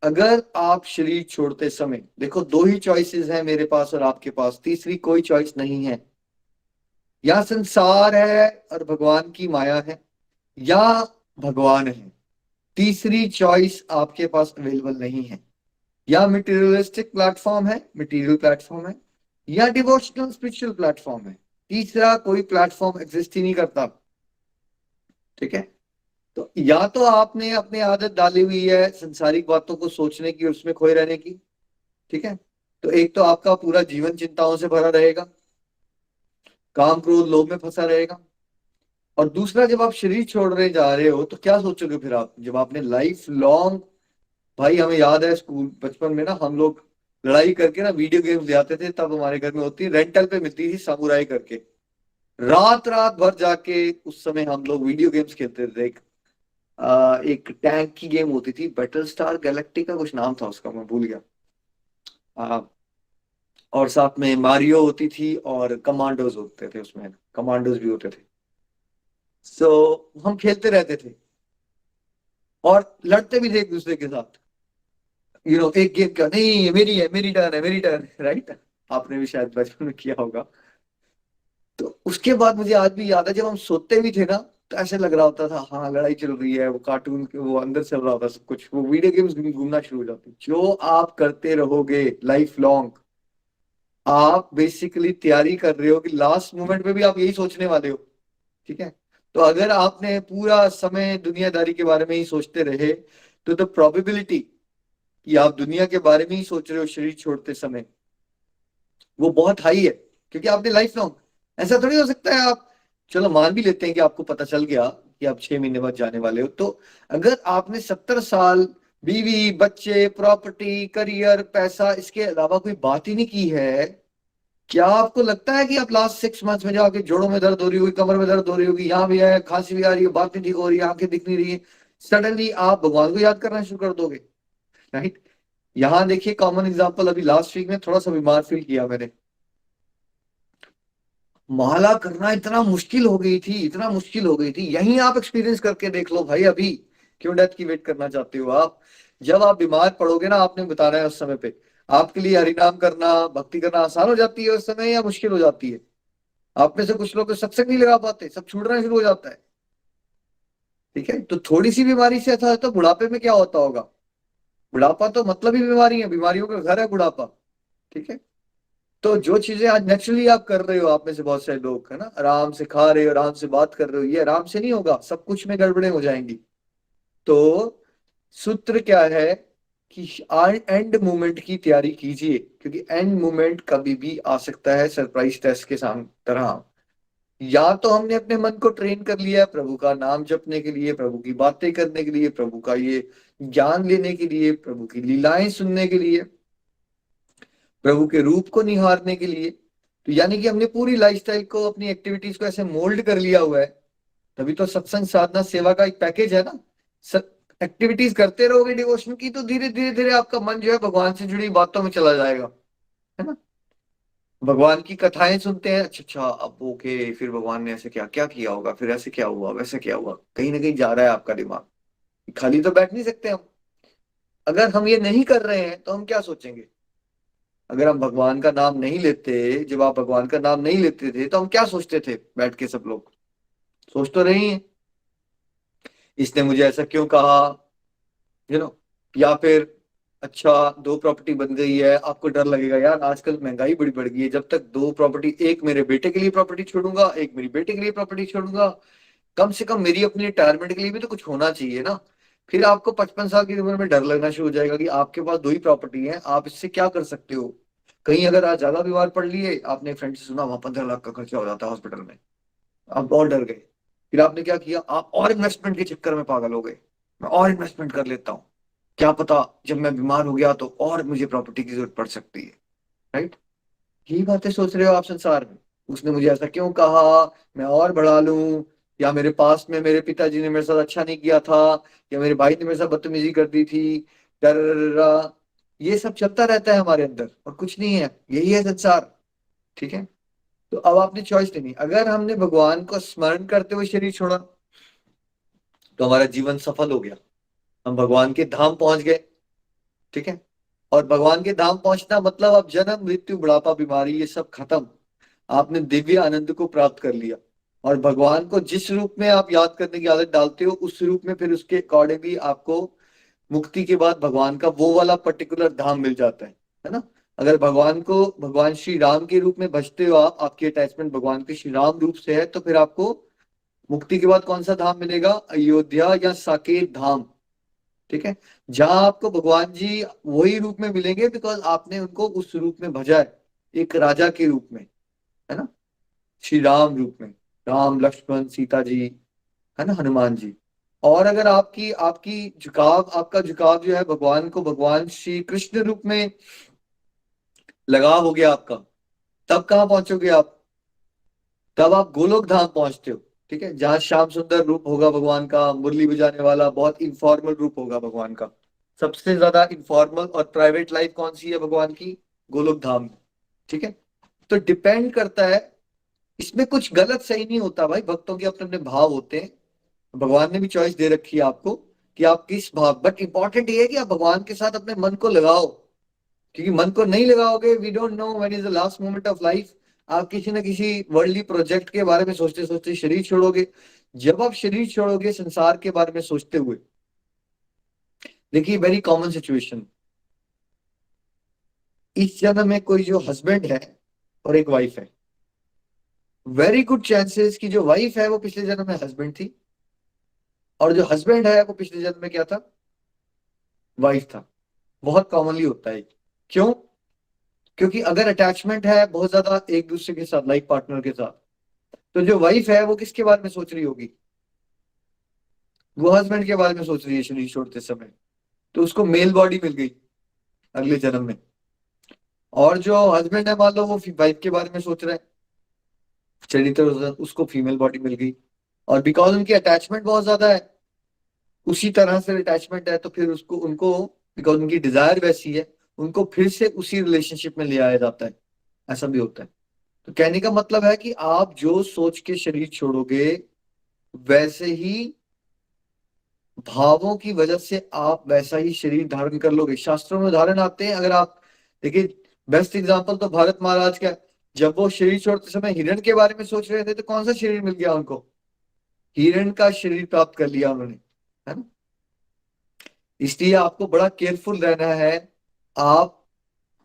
अगर आप शरीर छोड़ते समय, देखो 2 ही चॉइसेस हैं मेरे पास और आपके पास, तीसरी कोई चॉइस नहीं है। या संसार है और भगवान की माया है, या भगवान है। तीसरी चॉइस आपके पास अवेलेबल नहीं है। या मटेरियलिस्टिक प्लेटफॉर्म है, मटेरियल प्लेटफॉर्म है, या डिवोशनल स्पिरिचुअल प्लेटफॉर्म है। तीसरा कोई प्लेटफॉर्म एग्जिस्ट ही नहीं करता। ठीक है। तो या तो आपने अपनी आदत डाली हुई है संसारिक बातों को सोचने की और उसमें खोए रहने की। ठीक है। तो एक तो आपका पूरा जीवन चिंताओं से भरा रहेगा, काम क्रोध लोभ में फंसा रहेगा। और दूसरा, जब आप शरीर छोड़ रहे जा रहे हो तो क्या सोचोगे फिर आप, जब आपने लाइफ लॉन्ग, भाई हमें याद है स्कूल बचपन में ना, हम लोग लड़ाई करके ना वीडियो गेम्स ले आते थे। तब हमारे घर में होती, रेंटल पे मिलती थी सामुराई करके। रात रात भर जाके उस समय हम लोग वीडियो गेम्स खेलते थे। एक टैंक की गेम होती थी, बैटल स्टार गैलेक्टिका कुछ नाम था उसका, मैं भूल गया। और साथ में मारियो होती थी और कमांडोज होते थे, उसमें कमांडोज भी होते थे। सो हम खेलते रहते थे और लड़ते भी थे एक दूसरे के साथ। एक गेम का नहीं, मेरी है, मेरी टर्न है, मेरी टर्न, राइट। आपने भी शायद बचपन में किया होगा। तो उसके बाद मुझे आज भी याद है, जब हम सोते भी थे ना, तो ऐसे लग रहा होता था हाँ लड़ाई चल रही है, वो कार्टून वो अंदर चल रहा होता सब कुछ, वो वीडियो गेम्स घूमना शुरू हो जाती। जो आप करते रहोगे लाइफ लॉन्ग, आप बेसिकली तैयारी कर रहे हो कि लास्ट मोमेंट में भी आप यही सोचने वाले हो। ठीक है। तो अगर आपने पूरा समय दुनियादारी के बारे में ही सोचते रहे, तो द प्रोबेबिलिटी कि आप दुनिया के बारे में ही सोच रहे हो शरीर छोड़ते समय, वो बहुत हाई है। क्योंकि आपने लाइफ लॉन्ग, ऐसा थोड़ी हो सकता है आप चलो मान भी लेते हैं कि आपको पता चल गया कि आप 6 महीने बाद जाने वाले हो, तो अगर आपने 70 साल बीवी बच्चे प्रॉपर्टी करियर पैसा इसके अलावा कोई बात ही नहीं की है, क्या आपको लगता है कि आप लास्ट 6 मंथ्स में जाके जोड़ों में दर्द हो रही होगी, कमर में दर्द हो रही होगी, यहाँ भी है, खांसी भी आ रही है, बात नहीं ठीक हो रही है, आंखें दिख नहीं रही है, सडनली आप भगवान को याद करना शुरू कर दोगे? राइट। यहाँ देखिए कॉमन एग्जांपल, अभी लास्ट वीक में थोड़ा सा बीमार फील किया मैंने, माला करना इतना मुश्किल हो गई थी, इतना मुश्किल हो गई थी। यहीं आप एक्सपीरियंस करके देख लो भाई, अभी क्यों डेथ की वेट करना चाहते हो आप? जब आप बीमार पड़ोगे ना, आपने बताना है उस समय पे आपके लिए हरिनाम करना भक्ति करना आसान हो जाती है उस समय या मुश्किल हो जाती है? आप में से कुछ लोग तो सत्संग नहीं लगा पाते, सब छूटना शुरू हो जाता है। ठीक है, तो थोड़ी सी बीमारी से ऐसा है तो बुढ़ापे में क्या होता होगा? बुढ़ापा तो मतलब ही बीमारी है, बीमारियों का घर है बुढ़ापा। ठीक है, तो जो चीजें आज नेचुरली आप कर रहे हो, आप में से बहुत सारे लोग है ना, आराम से खा रहे हो, आराम से बात कर रहे हो, ये आराम से नहीं होगा, सब कुछ में गड़बड़े हो जाएंगी। तो सूत्र क्या है कि एंड मोमेंट की तैयारी कीजिए, क्योंकि एंड मोमेंट कभी भी आ सकता है सरप्राइज टेस्ट के साथ तरह। या तो हमने अपने मन को ट्रेन कर लिया है प्रभु का नाम जपने के लिए, प्रभु की बातें करने के लिए, प्रभु का ये ज्ञान लेने के लिए, प्रभु की लीलाएं सुनने के लिए, प्रभु के रूप को निहारने के लिए। तो यानी कि हमने पूरी लाइफस्टाइल को, अपनी एक्टिविटीज को ऐसे मोल्ड कर लिया हुआ है। तभी तो सत्संग साधना सेवा का एक पैकेज है ना। एक्टिविटीज करते रहोगे डिवोशन की, तो धीरे धीरे धीरे आपका मन जो है भगवान से जुड़ी बातों में चला जाएगा, है ना। भगवान की कथाएं सुनते हैं, अच्छा अच्छा अब ओके, फिर भगवान ने ऐसे क्या क्या किया होगा, फिर ऐसे क्या हुआ वैसे क्या हुआ, कहीं ना कहीं जा रहा है आपका दिमाग। खाली तो बैठ नहीं सकते हम। अगर हम ये नहीं कर रहे हैं तो हम क्या सोचेंगे? अगर हम भगवान का नाम नहीं लेते, जब आप भगवान का नाम नहीं लेते थे तो हम क्या सोचते थे बैठ के? सब लोग सोच तो रहे हैं, इसने मुझे ऐसा क्यों कहा, या फिर अच्छा 2 प्रॉपर्टी बन गई है, आपको डर लगेगा यार आजकल महंगाई बड़ी बढ़ गई है, जब तक 2 प्रॉपर्टी, एक मेरे बेटे के लिए प्रॉपर्टी छोड़ूंगा, एक मेरी बेटी के लिए प्रॉपर्टी छोड़ूंगा, कम से कम मेरी अपनी रिटायरमेंट के लिए भी तो कुछ होना चाहिए ना। फिर आपको 55 साल की उम्र में डर लगना शुरू हो जाएगा कि आपके पास 2 ही प्रॉपर्टी है, आप इससे क्या कर सकते हो। कहीं अगर आज ज्यादा बीमार पड़ लिए, आपने फ्रेंड से सुना वहां 15 लाख का खर्चा हो जाता है हॉस्पिटल में, आप और डर गए। फिर आपने क्या किया, आप और इन्वेस्टमेंट के चक्कर में पागल हो गए, मैं और इन्वेस्टमेंट कर लेता हूँ, क्या पता जब मैं बीमार हो गया तो और मुझे प्रॉपर्टी की जरूरत पड़ सकती है। राइट। यही बातें सोच रहे हो आप संसार में। उसने मुझे ऐसा क्यों कहा, मैं और बढ़ा लूं, या मेरे पास में मेरे पिताजी ने मेरे साथ अच्छा नहीं किया था, या मेरे भाई ने मेरे साथ बदतमीजी कर दी थी, डर, ये सब चलता रहता है हमारे अंदर और कुछ नहीं है, यही है संसार। ठीक है, तो अब आपने चॉइस लेनी। अगर हमने भगवान को स्मरण करते हुए शरीर छोड़ा तो हमारा जीवन सफल हो गया, हम भगवान के धाम पहुंच गए। ठीक है, और भगवान के धाम पहुंचना मतलब अब जन्म मृत्यु बुढ़ापा बीमारी ये सब खत्म, आपने दिव्य आनंद को प्राप्त कर लिया। और भगवान को जिस रूप में आप याद करने की आदत डालते हो, उस रूप में फिर उसके अकॉर्डिंगली आपको मुक्ति के बाद भगवान का वो वाला पर्टिकुलर धाम मिल जाता है ना। अगर भगवान को भगवान श्री राम के रूप में भजते हो आप, आपकी अटैचमेंट भगवान के श्री राम रूप से है, तो फिर आपको मुक्ति के बाद कौन सा धाम मिलेगा? अयोध्या या साकेत धाम। ठीक है, जहां आपको भगवान जी वही रूप में मिलेंगे, बिकॉज आपने उनको उस रूप में भजा है, एक राजा के रूप में, है ना, श्री राम रूप में, राम लक्ष्मण सीता जी, है ना, हनुमान जी। और अगर आपकी आपकी झुकाव आपका झुकाव जो है भगवान को भगवान श्री कृष्ण रूप में लगाव हो गया आपका, तब कहाँ पहुंचोगे आप? तब आप गोलोक धाम पहुंचते हो। ठीक है, जहां श्याम सुंदर रूप होगा भगवान का, मुरली बजाने वाला बहुत इनफॉर्मल रूप होगा भगवान का। सबसे ज्यादा इनफॉर्मल और प्राइवेट लाइफ कौन सी है भगवान की? गोलोक धाम में। ठीक है, तो डिपेंड करता है, इसमें कुछ गलत सही नहीं होता भाई, भक्तों के अपने अपने भाव होते हैं, भगवान ने भी चॉइस दे रखी है आपको कि आप किस भाव, बट इंपॉर्टेंट ये है कि आप भगवान के साथ अपने मन को लगाओ, क्योंकि मन को नहीं लगाओगे, we don't know when is the last moment of life, आप किसी न किसी वर्ल्डली प्रोजेक्ट के बारे में सोचते सोचते शरीर छोड़ोगे। जब आप शरीर छोड़ोगे संसार के बारे में सोचते हुए, देखिए वेरी कॉमन सिचुएशन, इस जन्म में कोई जो हस्बैंड है और एक वाइफ है, वेरी गुड चांसेस कि जो वाइफ है वो पिछले जन्म में हस्बैंड थी, और जो हस्बैंड है वो पिछले जन्म में क्या था? वाइफ था। बहुत कॉमनली होता है। क्यों? क्योंकि अगर अटैचमेंट है बहुत ज्यादा एक दूसरे के साथ, लाइफ पार्टनर के साथ, तो जो वाइफ है वो किसके बारे में सोच रही होगी? वो हस्बैंड के बारे में सोच रही है शरीर छोड़ते समय, तो उसको मेल बॉडी मिल गई अगले जन्म में। और जो हस्बैंड है मान लो वो वाइफ के बारे में सोच रहा है, शरीर तो उसको फीमेल बॉडी मिल गई। और बिकॉज उनकी अटैचमेंट बहुत ज्यादा है, उसी तरह से अटैचमेंट है, तो फिर उसको उनको बिकॉज उनकी डिजायर वैसी है, उनको फिर से उसी रिलेशनशिप में ले आया जाता है। ऐसा भी होता है। तो कहने का मतलब है कि आप जो सोच के शरीर छोड़ोगे, वैसे ही भावों की वजह से आप वैसा ही शरीर धारण कर लोगे। शास्त्रों में उदाहरण आते हैं, अगर आप देखिए, बेस्ट एग्जांपल तो भारत महाराज का है। जब वो शरीर छोड़ते समय हिरण के बारे में सोच रहे थे, तो कौन सा शरीर मिल गया उनको? हिरण का शरीर प्राप्त कर लिया उन्होंने, है ना। इसलिए आपको बड़ा केयरफुल रहना है, आप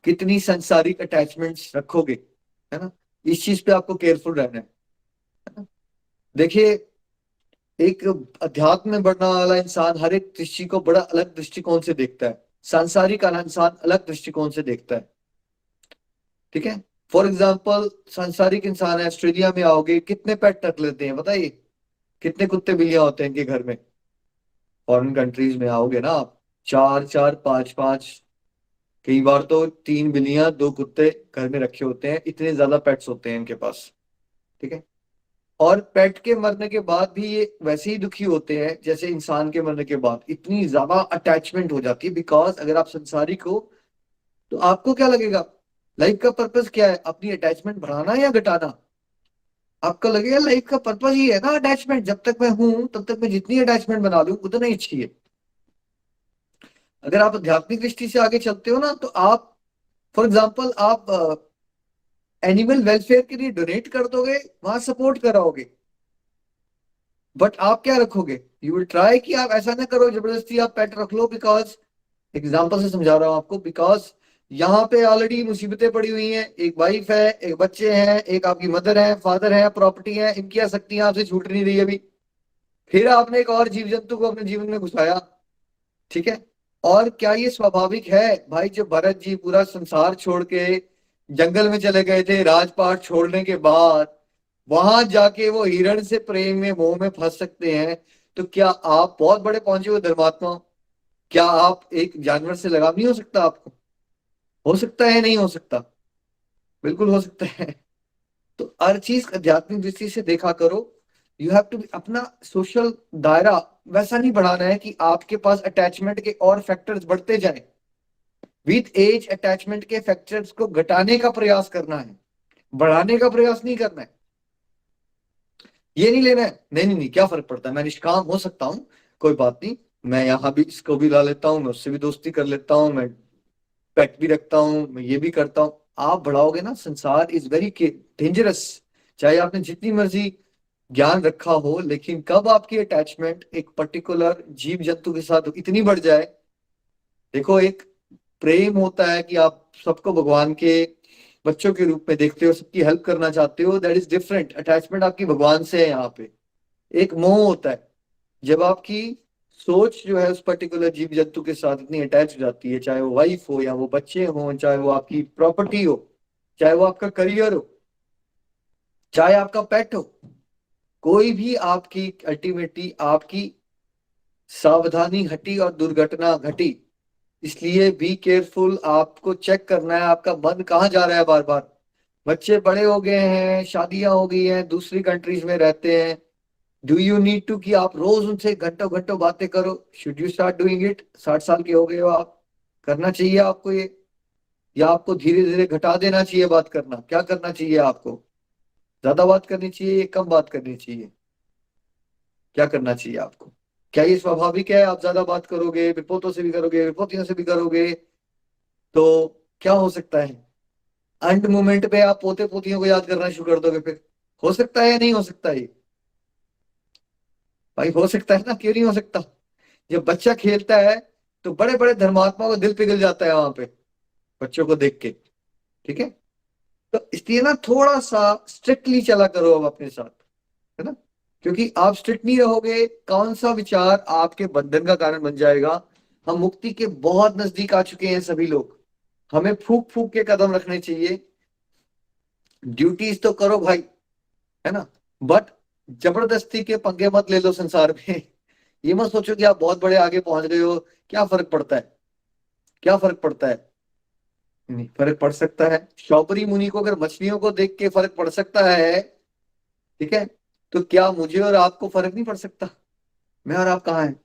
कितनी संसारिक अटैचमेंट्स रखोगे, है ना। इस चीज पे आपको केयरफुल रहना है ना? देखिए, एक अध्यात्म में बढ़ने वाला इंसान हर एक दृष्टि को बड़ा अलग दृष्टिकोण से देखता है। सांसारिक इंसान अलग दृष्टिकोण से देखता है, ठीक है। फॉर एग्जाम्पल, सांसारिक इंसान है, ऑस्ट्रेलिया में आओगे, कितने पेट रख लेते हैं बताइए? कितने कुत्ते बिल्लियां होते हैं इनके घर में? फॉरेन कंट्रीज में आओगे ना आप, चार चार पांच पांच, कई बार तो 3 बिल्लियां 2 कुत्ते घर में रखे होते हैं, इतने ज्यादा पेट्स होते हैं इनके पास, ठीक है। और पेट के मरने के बाद भी ये वैसे ही दुखी होते हैं जैसे इंसान के मरने के बाद। इतनी ज्यादा अटैचमेंट हो जाती है, बिकॉज अगर आप संसारिक हो तो आपको क्या लगेगा? लाइफ का पर्पस क्या है? अपनी अटैचमेंट बढ़ाना या घटाना? आपको लगेगा लाइफ का पर्पस ही है ना अटैचमेंट। जब तक मैं हूं तब तक मैं जितनी अटैचमेंट बना लूं उतना ही अच्छी है। अगर आप आध्यात्मिक दृष्टि से आगे चलते हो ना, तो आप फॉर एग्जाम्पल आप एनिमल वेलफेयर के लिए डोनेट कर दोगे, वहां सपोर्ट कराओगे, बट आप क्या रखोगे? यू विल ट्राई कि आप ऐसा ना करो जबरदस्ती आप पेट रख लो। बिकॉज एग्जाम्पल से समझा रहा हूं आपको, बिकॉज यहाँ पे ऑलरेडी मुसीबतें पड़ी हुई हैं। एक वाइफ है, एक बच्चे हैं, एक आपकी मदर है, फादर है, प्रॉपर्टी है, इनकी आसक्तियां आपसे छूट नहीं रही अभी। फिर आपने एक और जीव जंतु को अपने जीवन में घुसाया, ठीक है। और क्या ये स्वाभाविक है भाई? जो भरत जी पूरा संसार छोड़ के जंगल में चले गए थे, राजपाट छोड़ने के बाद वहां जाके वो हिरण से प्रेम में मोह में फंस सकते हैं, तो क्या आप बहुत बड़े पहुंचे हुए धर्मात्मा हो? क्या आप एक जानवर से लगाव नहीं हो सकता आपको? हो सकता है, नहीं हो सकता? बिल्कुल हो सकता है। तो हर चीज आध्यात्मिक दृष्टि से देखा करो। यू हैव टू अपना सोशल दायरा वैसा नहीं बढ़ाना है कि आपके पास अटैचमेंट के और फैक्टर्स बढ़ते जाएं। विद एज अटैचमेंट के फैक्टर्स को घटाने का प्रयास करना है, बढ़ाने का प्रयास नहीं करना है। ये नहीं लेना है, नहीं नहीं नहीं, क्या फर्क पड़ता है, मैं निष्काम हो सकता हूँ, कोई बात नहीं, मैं यहाँ भी इसको भी ला लेता हूँ, मैं उससे भी दोस्ती कर लेता हूँ, मैं पेट भी रखता हूँ, मैं ये भी करता हूँ। आप बढ़ाओगे ना, संसार इज वेरी डेंजरस। चाहे आपने जितनी मर्जी ज्ञान रखा हो, लेकिन कब आपकी अटैचमेंट एक पर्टिकुलर जीव जंतु के साथ इतनी बढ़ जाए। देखो, एक प्रेम होता है कि आप सबको भगवान के बच्चों के रूप में देखते हो, सबकी हेल्प करना चाहते हो, दैट इज डिफरेंट। अटैचमेंट आपकी भगवान से है। यहाँ पे एक मोह होता है, जब आपकी सोच जो है उस पर्टिकुलर जीव जंतु के साथ इतनी अटैच हो जाती है, चाहे वो वाइफ हो या वो बच्चे हो, चाहे वो आपकी प्रॉपर्टी हो, चाहे वो आपका करियर हो, चाहे आपका पेट हो, कोई भी आपकी अल्टीमेटली आपकी सावधानी हटी और दुर्घटना घटी। इसलिए बी केयरफुल, आपको चेक करना है आपका मन कहाँ जा रहा है बार बार। बच्चे बड़े हो गए हैं, शादियां हो गई हैं, दूसरी कंट्रीज में रहते हैं, डू यू नीड टू कि आप रोज उनसे घंटों घंटों बातें करो? Should you start doing it? 60 साल के हो गए हो आप, करना चाहिए आपको ये? या आपको धीरे धीरे घटा देना चाहिए बात करना? क्या करना चाहिए आपको? ज्यादा बात करनी चाहिए, कम बात करनी चाहिए? क्या करना चाहिए आपको? क्या ये स्वाभाविक है आप ज्यादा बात करोगे, विपोतों से भी करोगे, विपोतियों से भी करोगे, तो क्या हो सकता है अंत मोमेंट पे आप पोते पोतियों को याद करना शुरू कर दोगे? फिर हो सकता है या नहीं हो सकता? ये भाई हो सकता है ना, क्यों नहीं हो सकता? जब बच्चा खेलता है तो बड़े बड़े धर्मात्माओं का दिल पिघल जाता है वहां पे, बच्चों को देख के, ठीक है। तो इसलिए ना थोड़ा सा स्ट्रिक्टली चला करो अब अपने साथ, है ना। क्योंकि आप स्ट्रिक्ट नहीं रहोगे, कौन सा विचार आपके बंधन का कारण बन जाएगा। हम मुक्ति के बहुत नजदीक आ चुके हैं सभी लोग, हमें फूक फूक के कदम रखने चाहिए। ड्यूटीज तो करो भाई, है ना। बट जबरदस्ती के पंगे मत ले लो संसार में। ये मत सोचो कि आप बहुत बड़े आगे पहुंच गए हो, क्या फर्क पड़ता है, क्या फर्क पड़ता है। नहीं, फर्क पड़ सकता है। शौबरी मुनि को अगर मछलियों को देख के फर्क पड़ सकता है, ठीक है, तो क्या मुझे और आपको फर्क नहीं पड़ सकता? मैं और आप कहाँ हैं?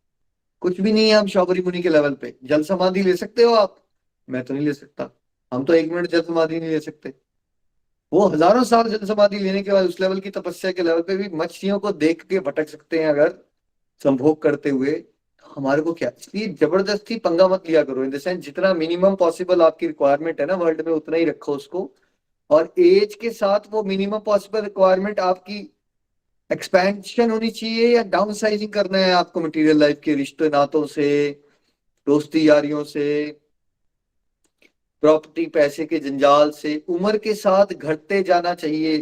कुछ भी नहीं है हम शौबरी मुनि के लेवल पे। जल समाधि ले सकते हो आप, मैं तो नहीं ले सकता। हम तो 1 मिनट जल समाधि नहीं ले सकते। वो हजारों साल जल समाधि लेने के बाद उस लेवल की तपस्या के लेवल पे भी मछलियों को देख के भटक सकते हैं अगर संभोग करते हुए, तो हमारे को क्या? इसलिए जबरदस्ती पंगा मत लिया करो। इन द सेंस जितना मिनिमम पॉसिबल आपकी रिक्वायरमेंट है ना वर्ल्ड में, उतना ही रखो उसको। और एज के साथ वो मिनिमम पॉसिबल रिक्वायरमेंट आपकी एक्सपेंशन होनी चाहिए या डाउन साइजिंग करना है आपको मटेरियल लाइफ के रिश्ते नातों से, दोस्ती यारियों से, प्रॉपर्टी पैसे के जंजाल से, उम्र के साथ घटते जाना चाहिए,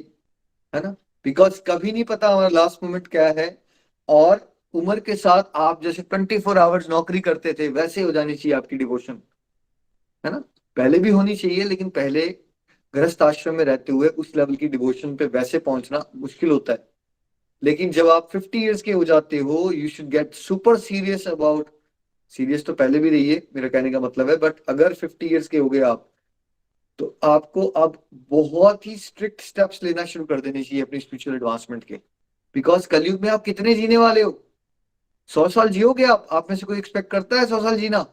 है ना? बिकॉज कभी नहीं पता हमारा लास्ट मोमेंट क्या है। और उम्र के साथ आप जैसे 24 आवर्स नौकरी करते थे वैसे हो जानी चाहिए आपकी डिवोशन, है ना? पहले भी होनी चाहिए, लेकिन पहले गृहस्थ आश्रम में रहते हुए उस लेवल की डिवोशन पे वैसे पहुंचना मुश्किल होता है। लेकिन जब आप 50 ईयर्स के हो जाते हो, you should get super serious about, serious तो पहले भी रहिए मेरा कहने का मतलब है, बट अगर 50 ईयर्स के हो गए आप, तो आपको अब बहुत ही स्ट्रिक्ट स्टेप्स लेना शुरू कर देने चाहिए अपनी स्पिरिचुअल एडवांसमेंट के। बिकॉज कलयुग में आप कितने जीने वाले हो? 100 साल जियोगे आप में से कोई एक्सपेक्ट करता है 100 साल जीना?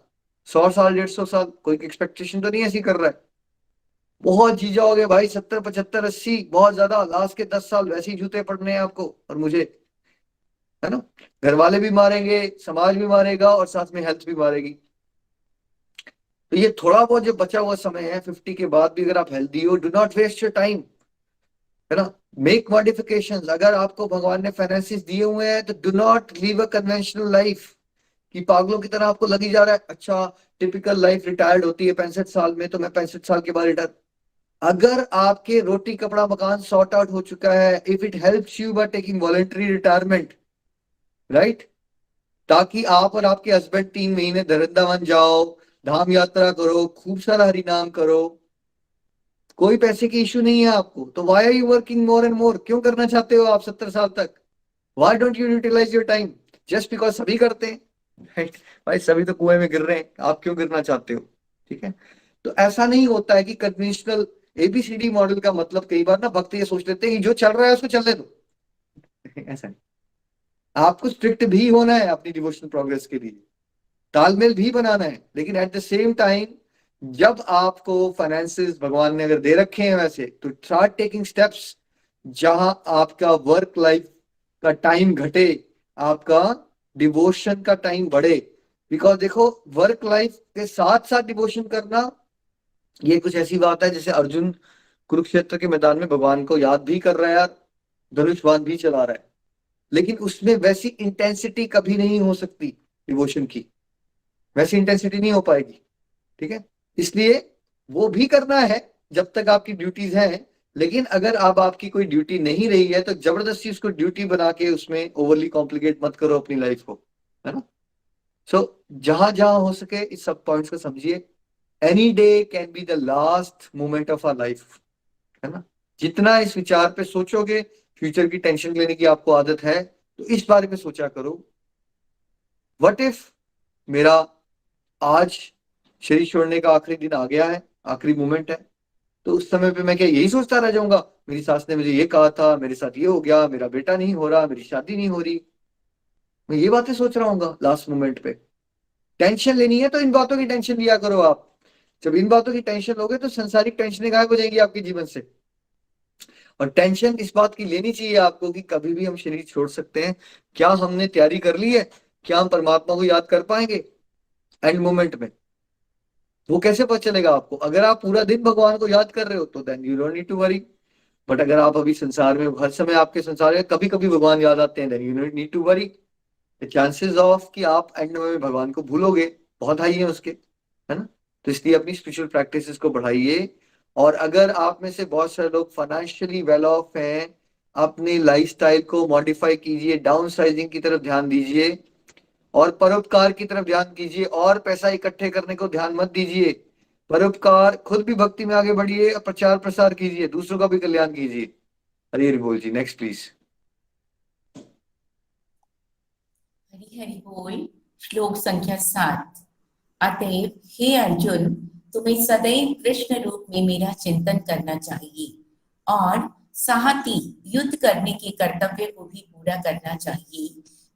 100 साल, 150 साल, कोई एक्सपेक्टेशन तो नहीं ऐसी कर रहा है। बहुत जी जाओगे भाई, 70, 75, 80, बहुत ज्यादा। लास्ट के 10 साल वैसे ही जूते पड़ने हैं आपको और मुझे, है ना? घर वाले भी मारेंगे, समाज भी मारेगा, और साथ में हेल्थ भी मारेगी। तो ये थोड़ा बहुत जो बचा हुआ समय है 50 के बाद भी, अगर आप हेल्दी हो, do not waste your time, है ना? Make modifications. अगर आपको भगवान ने फाइनेंसेस दिए हुए हैं तो do not leave a conventional life कि पागलों की तरह आपको लगी जा रहा है। अच्छा, टिपिकल लाइफ रिटायर्ड होती है 65 साल में, तो मैं 65 साल के बाद रिटायर। अगर आपके रोटी कपड़ा मकान सॉर्ट आउट हो चुका है, if it helps you by taking voluntary retirement, right, ताकि आप और आपके हस्बैंड 3 महीने वृंदावन जाओ, धाम यात्रा करो, खूब सारा हरि नाम करो, कोई पैसे की इशू नहीं है आपको, तो why are you working more and more? क्यों करना चाहते हो आप 70 साल तक? Why don't you utilise your time? Just because सभी करते हैं, राइट? भाई सभी तो कुएं में गिर रहे हैं, आप क्यों गिरना चाहते हो? ठीक है। तो ऐसा नहीं होता है कि कन्वेंशनल एबीसीडी मॉडल का मतलब, कई बार ना भक्त ये सोच लेते हैं कि जो चल रहा है उसको चलने दो। ऐसा नहीं। आपको स्ट्रिक्ट भी होना है अपनी डिवोशनल प्रोग्रेस के लिए, तालमेल भी बनाना है, लेकिन एट द सेम टाइम जब आपको फाइनेंसेस भगवान ने अगर दे रखे हैं वैसे, तो स्टार्ट टेकिंग स्टेप्स जहां आपका वर्क लाइफ का टाइम घटे, आपका डिवोशन का टाइम बढ़े। बिकॉज देखो, वर्क लाइफ के साथ साथ डिवोशन करना, ये कुछ ऐसी बात है जैसे अर्जुन कुरुक्षेत्र के मैदान में भगवान को याद भी कर रहा है यार, धनुष बाण भी चला रहा है, लेकिन उसमें वैसी इंटेंसिटी कभी नहीं हो सकती डिवोशन की, वैसी इंटेंसिटी नहीं हो पाएगी। ठीक है, इसलिए वो भी करना है जब तक आपकी ड्यूटीज हैं। लेकिन अगर अब आपकी कोई ड्यूटी नहीं रही है तो जबरदस्ती उसको ड्यूटी बना के उसमें ओवरली कॉम्प्लिकेट मत करो अपनी लाइफ को, है ना? सो जहां जहां हो सके इस सब पॉइंट्स को समझिए। Any day can be the last moment of our life, है ना? जितना इस विचार पे सोचोगे, फ्यूचर की टेंशन लेने की आपको आदत है, तो इस बारे में सोचा करो, व्हाट इफ मेरा आज शरीर छोड़ने का आखिरी दिन आ गया है, आखिरी मोमेंट है, तो उस समय पे मैं क्या यही सोचता रह जाऊंगा, मेरी सास ने मुझे ये कहा था, मेरे साथ ये हो गया, मेरा बेटा नहीं हो रहा, मेरी शादी नहीं हो रही, मैं ये बातें सोच रहा हूँ लास्ट मोमेंट पे? टेंशन लेनी है तो इन बातों की टेंशन लिया करो आप। जब इन बातों की टेंशन लोगे तो संसारिक टेंशन गायब हो जाएगी आपके जीवन से। और टेंशन इस बात की लेनी चाहिए आपको कि कभी भी हम शरीर छोड़ सकते हैं। क्या हमने तैयारी कर ली है? क्या हम परमात्मा को याद कर पाएंगे एंड मोमेंट में? वो कैसे पता चलेगा आपको? अगर आप पूरा दिन भगवान को याद कर रहे हो तो then you don't need to worry. But अगर आप अभी संसार में, हर समय आपके संसार में कभी कभी भगवान याद आते हैं, then you don't need to worry. The chances of कि आप एंड में भगवान को भूलोगे बहुत हाई है उसके, है ना? तो इसलिए अपनी स्पिरिचुअल प्रैक्टिसेस को बढ़ाइए। और अगर आप में से बहुत सारे लोग फाइनेंशियली वेल ऑफ हैं, अपनी लाइफस्टाइल को मॉडिफाई कीजिए, डाउन साइजिंग की तरफ ध्यान दीजिए, और परोपकार की तरफ ध्यान कीजिए, और पैसा इकट्ठे करने को ध्यान मत दीजिए। परोपकार, खुद भी भक्ति में आगे बढ़िए, प्रचार प्रसार कीजिए, दूसरों का भी कल्याण कीजिए। हरि हरि बोल जी। Next please.
हरि हरि बोल। श्लोक संख्या 7। अतएव हे अर्जुन, तुम्हें सदैव कृष्ण रूप में मेरा चिंतन करना चाहिए और साहती युद्ध करने के कर्तव्य को भी पूरा करना चाहिए।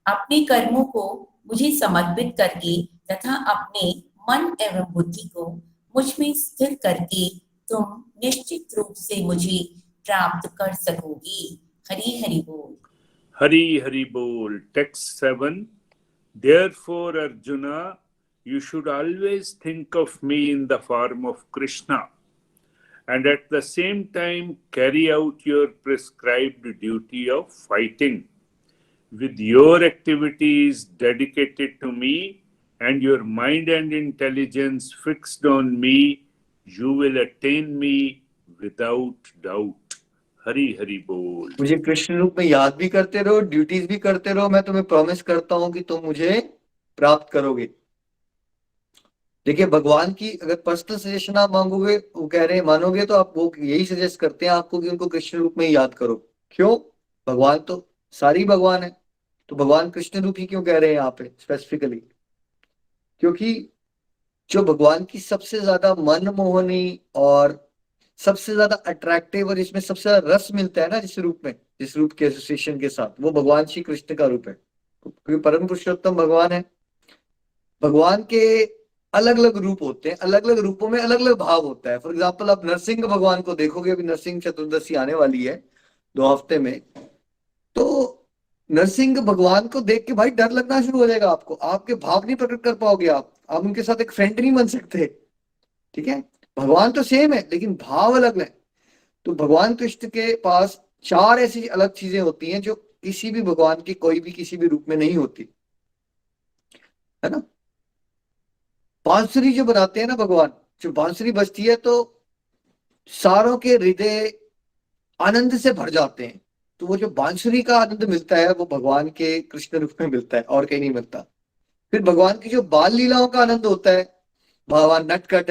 अपने कर्मों को मुझे समर्पित करके तथा अपने मन एवं बुद्धि को मुझ में स्थिर करके तुम निश्चित रूप से मुझे प्राप्त कर सकोगी। हरि हरि बोल।
Hari Hari Bol. Text 7. Therefore, Arjuna, you should always think of me in the form of Krishna, and at the same time carry out your prescribed duty of fighting. With your activities dedicated to me and your mind and intelligence fixed on me, you will attain me without doubt. हरी हरी बोल।
मुझे कृष्ण रूप में याद भी करते रहो, ड्यूटीज भी करते रहो, मैं तुम्हें प्रॉमिस करता हूं कि तुम मुझे प्राप्त करोगे। देखिए, भगवान की अगर पर्सनल सजेशन आप मांगोगे, वो कह रहे हैं मानोगे, तो आप वो यही सजेस्ट करते हैं आपको कि उनको कृष्ण रूप में ही याद करो। क्यों? भगवान तो सारी भगवान है, तो भगवान कृष्ण रूप ही क्यों कह रहे हैं यहाँ पे स्पेसिफिकली? क्योंकि जो भगवान की सबसे ज्यादा मनमोहनी और सबसे ज्यादा अट्रैक्टिव और इसमें सबसे ज्यादा रस मिलता है ना, जिस रूप के एसोसिएशन के साथ, वो भगवान श्री कृष्ण का रूप है। क्योंकि परम पुरुषोत्तम भगवान है। भगवान के अलग अलग रूप होते हैं, अलग अलग रूपों में अलग अलग भाव होता है। फॉर एग्जाम्पल, आप नरसिंह भगवान को देखोगे, अभी नरसिंह चतुर्दशी आने वाली है 2 हफ्ते में, तो नरसिंह भगवान को देख के भाई डर लगना शुरू हो जाएगा आपको, आपके भाव नहीं प्रकट कर पाओगे, आप उनके साथ एक फ्रेंड नहीं बन सकते। ठीक है, भगवान तो सेम है लेकिन भाव अलग है। तो भगवान कृष्ण के पास 4 ऐसी अलग चीजें होती हैं जो किसी भी भगवान की कोई भी किसी भी रूप में नहीं होती, है ना। बांसुरी जो बनाते हैं ना भगवान, जो बांसुरी बजती है तो सारों के हृदय आनंद से भर जाते हैं। तो वो जो बांसुरी का आनंद मिलता है वो भगवान के कृष्ण रूप में मिलता है, और कहीं नहीं मिलता। फिर भगवान की जो बाल लीलाओं का आनंद होता है, भगवान नटखट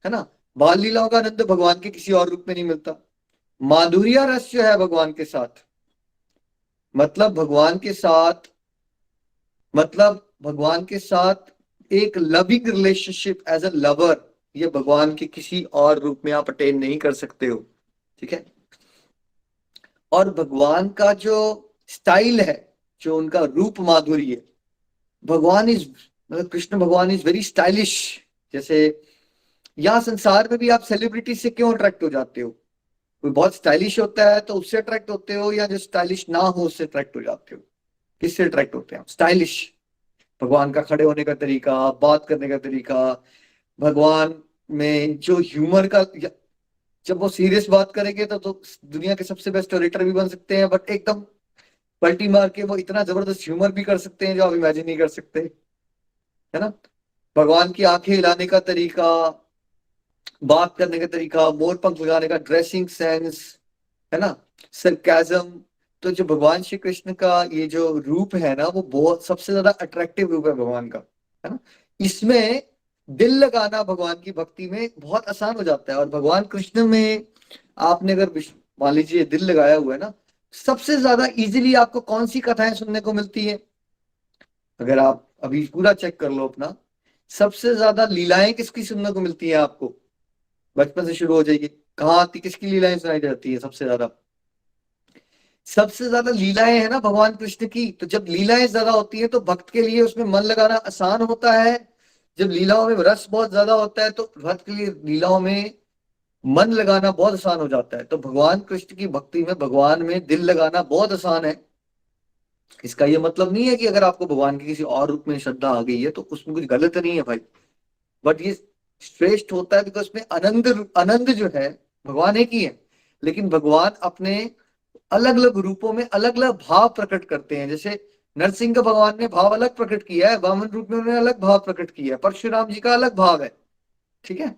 है ना, बाल लीलाओं का आनंद भगवान के किसी और रूप में नहीं मिलता। माधुर्य रस जो है भगवान के साथ, मतलब भगवान के साथ एक loving relationship as a lover, ये भगवान के किसी और रूप में आप अटेन नहीं कर सकते हो। ठीक है, और भगवान का जो स्टाइल है, जो उनका रूप माधुरी है, भगवान इज मतलब कृष्ण भगवान इज वेरी स्टाइलिश। जैसे यहाँ संसार में भी आप सेलिब्रिटी से क्यों अट्रैक्ट हो जाते हो? कोई बहुत स्टाइलिश होता है तो उससे अट्रैक्ट होते हो, या जो स्टाइलिश ना हो उससे अट्रैक्ट हो जाते हो? किससे अट्रैक्ट होते हैं? स्टाइलिश। भगवान का खड़े होने का तरीका, बात करने का तरीका, भगवान में जो ह्यूमर का, जब वो सीरियस बात करेंगे तो दुनिया के सबसे बेस्ट ऑरेटर भी बन सकते हैं, बट एकदम पलटी मार के वो इतना जबरदस्त ह्यूमर भी कर सकते हैं जो आप इमेजिन नहीं कर सकते, है ना। भगवान की आंखें हिलाने का तरीका, बात करने का तरीका, मोर पंख लगाने का ड्रेसिंग सेंस, है ना, सरकाजम। तो जो भगवान श्री कृष्ण का ये जो रूप है ना, वो बहुत सबसे ज्यादा अट्रैक्टिव रूप है भगवान का, है ना। इसमें दिल लगाना भगवान की भक्ति में बहुत आसान हो जाता है। और भगवान कृष्ण में आपने अगर मान लीजिए दिल लगाया हुआ है ना, सबसे ज्यादा इजीली आपको कौन सी कथाएं सुनने को मिलती है? अगर आप अभी पूरा चेक कर लो अपना, सबसे ज्यादा लीलाएं किसकी सुनने को मिलती है आपको? बचपन से शुरू हो जाइए, कहाँ आती, किसकी लीलाएं सुनाई जाती है सबसे ज्यादा? सबसे ज्यादा लीलाएं है ना भगवान कृष्ण की। तो जब लीलाएं ज्यादा होती है तो भक्त के लिए उसमें मन लगाना आसान होता है। जब लीलाओं में रस बहुत ज्यादा होता है तो भक्त के लिए लीलाओं में मन लगाना बहुत आसान हो जाता है। तो भगवान कृष्ण की भक्ति में, भगवान में दिल लगाना बहुत आसान है। इसका ये मतलब नहीं है कि अगर आपको भगवान की किसी और रूप में श्रद्धा आ गई है तो उसमें कुछ गलत नहीं है भाई, बट ये श्रेष्ठ होता है बिकॉज उसमें आनंद जो है, भगवान एक ही है लेकिन भगवान अपने अलग अलग रूपों में अलग अलग भाव प्रकट करते हैं। जैसे नरसिंह भगवान ने भाव अलग प्रकट किया है, वामन रूप में उन्होंने अलग भाव प्रकट किया है, परशुराम जी का अलग भाव है। ठीक है,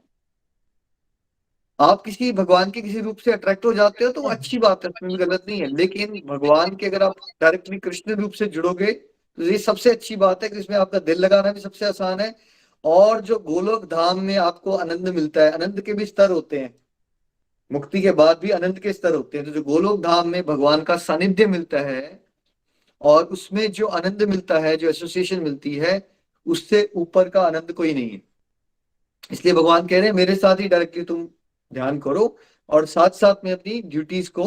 आप किसी भगवान के किसी रूप से अट्रैक्ट हो जाते हो तो अच्छी बात है, उसमें भी गलत नहीं है। लेकिन भगवान के अगर आप डायरेक्टली कृष्ण रूप से जुड़ोगे तो ये सबसे अच्छी बात है कि इसमें आपका दिल लगाना भी सबसे आसान है। और जो गोलोक धाम में आपको आनंद मिलता है, आनंद के भी स्तर होते हैं, मुक्ति के बाद भी आनंद के स्तर होते हैं। तो जो गोलोक धाम में भगवान का सानिध्य मिलता है और उसमें जो आनंद मिलता है, जो एसोसिएशन मिलती है, उससे ऊपर का आनंद कोई नहीं है। इसलिए भगवान कह रहे हैं मेरे साथ ही डायरेक्टली तुम ध्यान करो और साथ साथ में अपनी ड्यूटीज को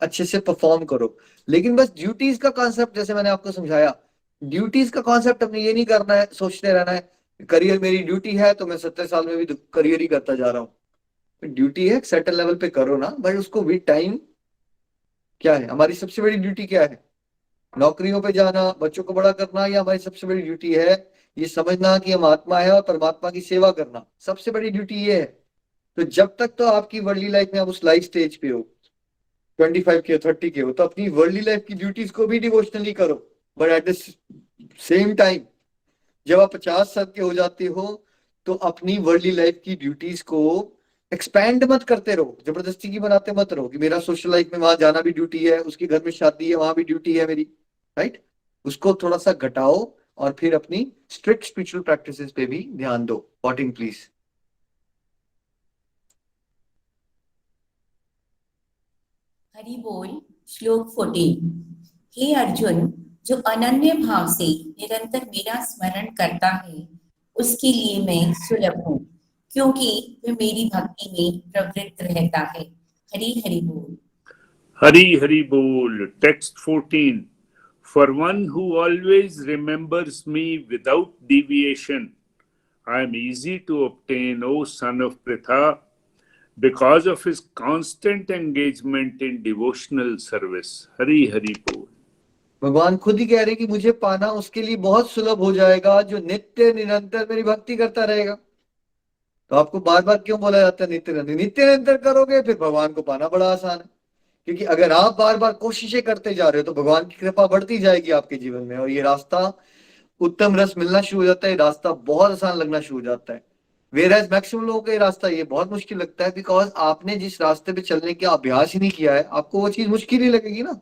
अच्छे से परफॉर्म करो। लेकिन बस ड्यूटीज का कॉन्सेप्ट, जैसे मैंने आपको समझाया, ड्यूटीज का कॉन्सेप्ट अपने ये नहीं करना है, सोचते रहना है करियर मेरी ड्यूटी है तो मैं 70 साल में भी करियर ही करता जा रहा हूँ। ड्यूटी है सेटल लेवल पे करो ना भाई, उसको विद टाइम। क्या है हमारी सबसे बड़ी ड्यूटी? क्या है? नौकरियों पे जाना, बच्चों को बड़ा करना, या हमारी सबसे बड़ी ड्यूटी है ये समझना कि हम आत्मा है और परमात्मा की सेवा करना? सबसे बड़ी ड्यूटी ये है। तो जब तक तो आपकी वर्ल्डली लाइफ में आप उस लाइफ स्टेज पे हो, 25 के हो, 30 के हो, तो अपनी वर्ल्डली लाइफ की ड्यूटीज को भी डिवोशनली करो। But at the same time जब आप 50 साल के हो जाते हो तो अपनी वर्ल्डली लाइफ की ड्यूटीज को एक्सपैंड मत करते रहो, जबरदस्ती की बनाते मत रहो कि मेरा सोशल लाइफ में वहां जाना भी ड्यूटी है, उसके घर में शादी है वहां भी ड्यूटी है मेरी, राइट? उसको थोड़ा सा घटाओ और फिर अपनी स्ट्रिक्ट स्पिरिचुअल प्रैक्टिसेस पे भी ध्यान दो। वॉटिंग प्लीज।
हरि बोल। श्लोक 14। हे अर्जुन, जो अनन्य भाव से निरंतर मेरा स्मरण करता है उसके लिए मैं सुलभ हूँ, क्योंकि वह मेरी भक्ति में प्रवृत्त रहता है। हरि हरि बोल।
Hari Hari Bol. Text 14. For one who always remembers me without deviation, I am easy to obtain, O son of Pritha, because of his constant engagement in devotional service. Hari Hari Bol.
भगवान खुद ही कह रहे कि मुझे पाना उसके लिए बहुत सुलभ हो जाएगा जो नित्य निरंतर मेरी भक्ति करता रहेगा। तो आपको बार बार क्यों बोला जाता है नित्य निरंतर? नित्य निरंतर करोगे फिर भगवान को पाना बड़ा आसान है, क्योंकि अगर आप बार बार कोशिशें करते जा रहे हो तो भगवान की कृपा बढ़ती जाएगी आपके जीवन में और ये रास्ता उत्तम रस मिलना शुरू हो जाता है, रास्ता बहुत आसान लगना शुरू हो जाता है। वेयर मैक्सिमम लोगों को ये रास्ता ये बहुत मुश्किल लगता है, बिकॉज आपने जिस रास्ते पे चलने का अभ्यास ही नहीं किया है, आपको वो चीज मुश्किल ही लगेगी ना।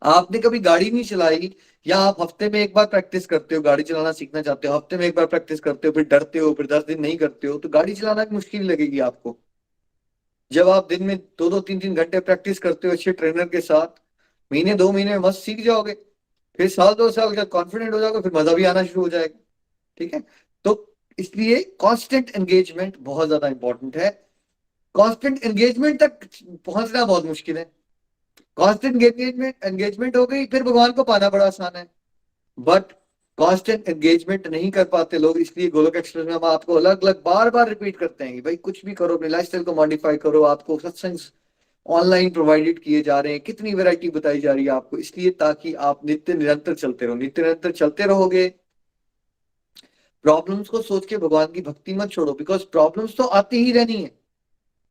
आपने कभी गाड़ी नहीं चलाई, या आप हफ्ते में एक बार प्रैक्टिस करते हो, गाड़ी चलाना सीखना चाहते हो, हफ्ते में एक बार प्रैक्टिस करते हो, फिर डरते हो, फिर 10 दिन नहीं करते हो, तो गाड़ी चलाना भी मुश्किल लगेगी आपको। जब आप दिन में 2-3 घंटे प्रैक्टिस करते हो अच्छे ट्रेनर के साथ, महीने 2 महीने में मस्त सीख जाओगे, फिर साल 2 साल का कॉन्फिडेंट हो जाओगे, फिर मजा भी आना शुरू हो जाएगा। ठीक है, तो इसलिए कांस्टेंट एंगेजमेंट बहुत ज्यादा इंपॉर्टेंट है। कांस्टेंट एंगेजमेंट तक पहुंचना बहुत मुश्किल है। कांस्टेंट एंगेजमेंट हो गई फिर भगवान को पाना बड़ा आसान है, बट कांस्टेंट एंगेजमेंट नहीं कर पाते लोग। इसलिए गोलोक एक्सप्रेस में हम आपको अलग अलग बार बार रिपीट करते हैं कि भाई कुछ भी करो, अपने लाइफस्टाइल को मॉडिफाई करो। आपको सत्संग ऑनलाइन प्रोवाइडेड किए जा रहे हैं, कितनी वैरायटी बताई जा रही है आपको, इसलिए ताकि आप नित्य निरंतर चलते रहो। नित्य निरंतर चलते रहोगे, प्रॉब्लम्स को सोच के भगवान की भक्ति मत छोड़ो, बिकॉज प्रॉब्लम्स तो आती ही रहनी है।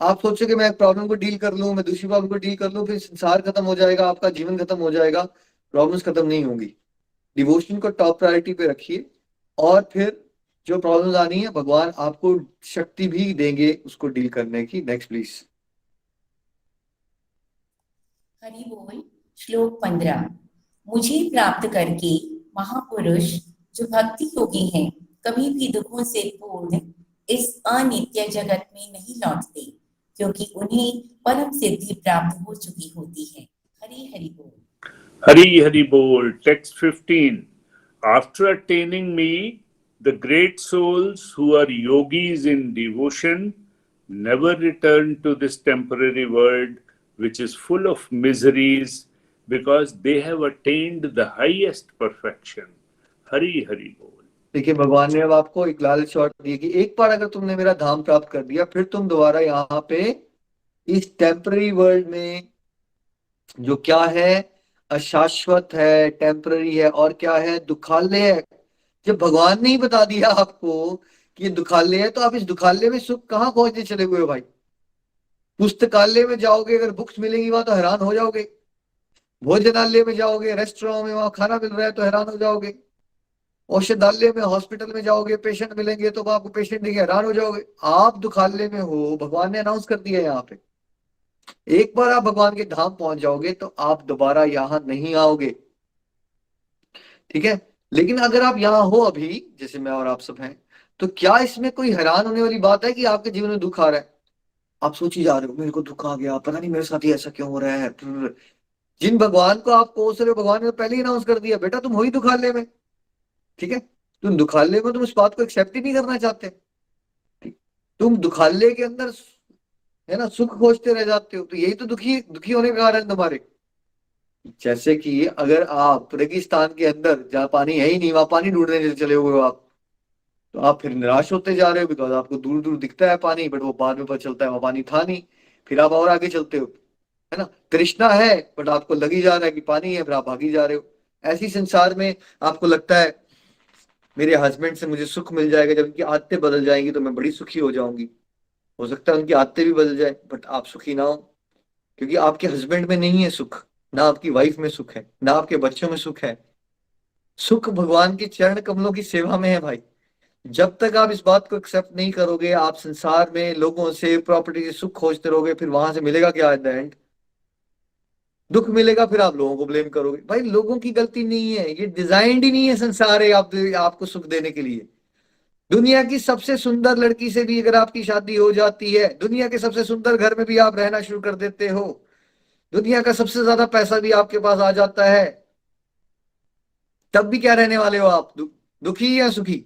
आप सोचोगे मैं प्रॉब्लम को डील कर लूं, मैं दूसरी प्रॉब्लम को डील कर लूं, फिर संसार खत्म हो जाएगा, आपका जीवन खत्म हो जाएगा, प्रॉब्लम्स खत्म नहीं होंगी। डिवोशन को टॉप प्रायोरिटी पे रखिए और फिर जो प्रॉब्लम्स आनी है भगवान आपको शक्ति भी देंगे उसको डील करने की। Next please.
हरि बोल। श्लोक 15। मुझे प्राप्त करके महापुरुष जो भक्ति योगी हैं कभी भी दुखों से पूर्ण इस अनित्य जगत में नहीं लौटते, क्योंकि उन्हें परम सिद्धि प्राप्त हो चुकी होती है। हरि हरि बोल।
Hari Hari Bol. Text 15. After attaining me, the great souls who are yogis in devotion never return to this temporary world which is full of miseries, because they have attained the highest perfection. Hari Hari Bol.
देखिए भगवान ने अब आपको एक लालच और दी कि एक बार अगर तुमने मेरा धाम प्राप्त कर दिया फिर तुम दोबारा यहाँ पे इस टेम्पररी वर्ल्ड में, जो क्या है अशाश्वत है, टेम्पररी है और क्या है दुखालय है। जब भगवान ने ही बता दिया आपको कि ये दुखालय है, तो आप इस दुखालय में सुख कहाँ खोजने चले हुए हो भाई? पुस्तकालय में जाओगे, अगर बुक्स मिलेंगी वहां तो हैरान हो जाओगे। भोजनालय में जाओगे, रेस्टोरेंट में वहां खाना मिल रहा है तो हैरान हो जाओगे। औषधालय में, हॉस्पिटल में जाओगे, पेशेंट मिलेंगे तो आपको पेशेंट देखे हैरान हो जाओगे। आप दुखालय में हो, भगवान ने अनाउंस कर दिया यहाँ पे। एक बार आप भगवान के धाम पहुंच जाओगे तो आप दोबारा यहाँ नहीं आओगे। ठीक है, लेकिन अगर आप यहाँ हो अभी, जैसे मैं और आप सब हैं, तो क्या इसमें कोई हैरान होने वाली बात है कि आपके जीवन में दुख आ रहा है? आप सोची जा रहे हो मेरे को दुख आ गया, पता नहीं मेरे साथ ही ऐसा क्यों हो रहा है, जिन भगवान को आप कोस रहे हो, भगवान ने पहले ही अनाउंस कर दिया, बेटा तुम हो ही दुखाले में, ठीक है, तुम दुखाले में, तुम इस बात को एक्सेप्ट ही नहीं करना चाहते, ठीक? तुम दुखाले के अंदर है ना सुख खोजते रह जाते हो, तो यही तो दुखी दुखी होने का कारण है तुम्हारे। जैसे कि अगर आप रेगिस्तान के अंदर जहाँ पानी है ही नहीं, वहां पानी ढूंढने चले हुए हो आप, तो आप फिर निराश होते जा रहे हो, बिकॉज आपको दूर दूर दिखता है पानी, बट वो बाद में पता चलता है वहां पानी था नहीं, फिर आप और आगे चलते हो, है ना, तृष्णा है बट आपको लगी जा रहा है कि पानी है, फिर आप भागी जा रहे हो। ऐसी संसार में आपको लगता है मेरे हस्बैंड से मुझे सुख मिल जाएगा, जब उनकी आदतें बदल जाएंगी तो मैं बड़ी सुखी हो जाऊंगी। हो सकता है उनकी आदतें भी बदल जाए बट आप सुखी ना हो, क्योंकि आपके हस्बैंड में नहीं है सुख, ना आपकी वाइफ में सुख है, ना आपके बच्चों में सुख है। सुख भगवान के चरण कमलों की सेवा में है भाई। जब तक आप इस बात को एक्सेप्ट नहीं करोगे, आप संसार में लोगों से प्रॉपर्टी से सुख खोजते रहोगे, फिर वहां से मिलेगा क्या एट द एंड? दुख मिलेगा, फिर आप लोगों को ब्लेम करोगे। भाई लोगों की गलती नहीं है, ये डिजाइंड ही नहीं है संसार है आपको सुख देने के लिए। दुनिया की सबसे सुंदर लड़की से भी अगर आपकी शादी हो जाती है, दुनिया के सबसे सुंदर घर में भी आप रहना शुरू कर देते हो, दुनिया का सबसे ज्यादा पैसा भी आपके पास आ जाता है, तब भी क्या रहने वाले हो आप? दुखी या सुखी?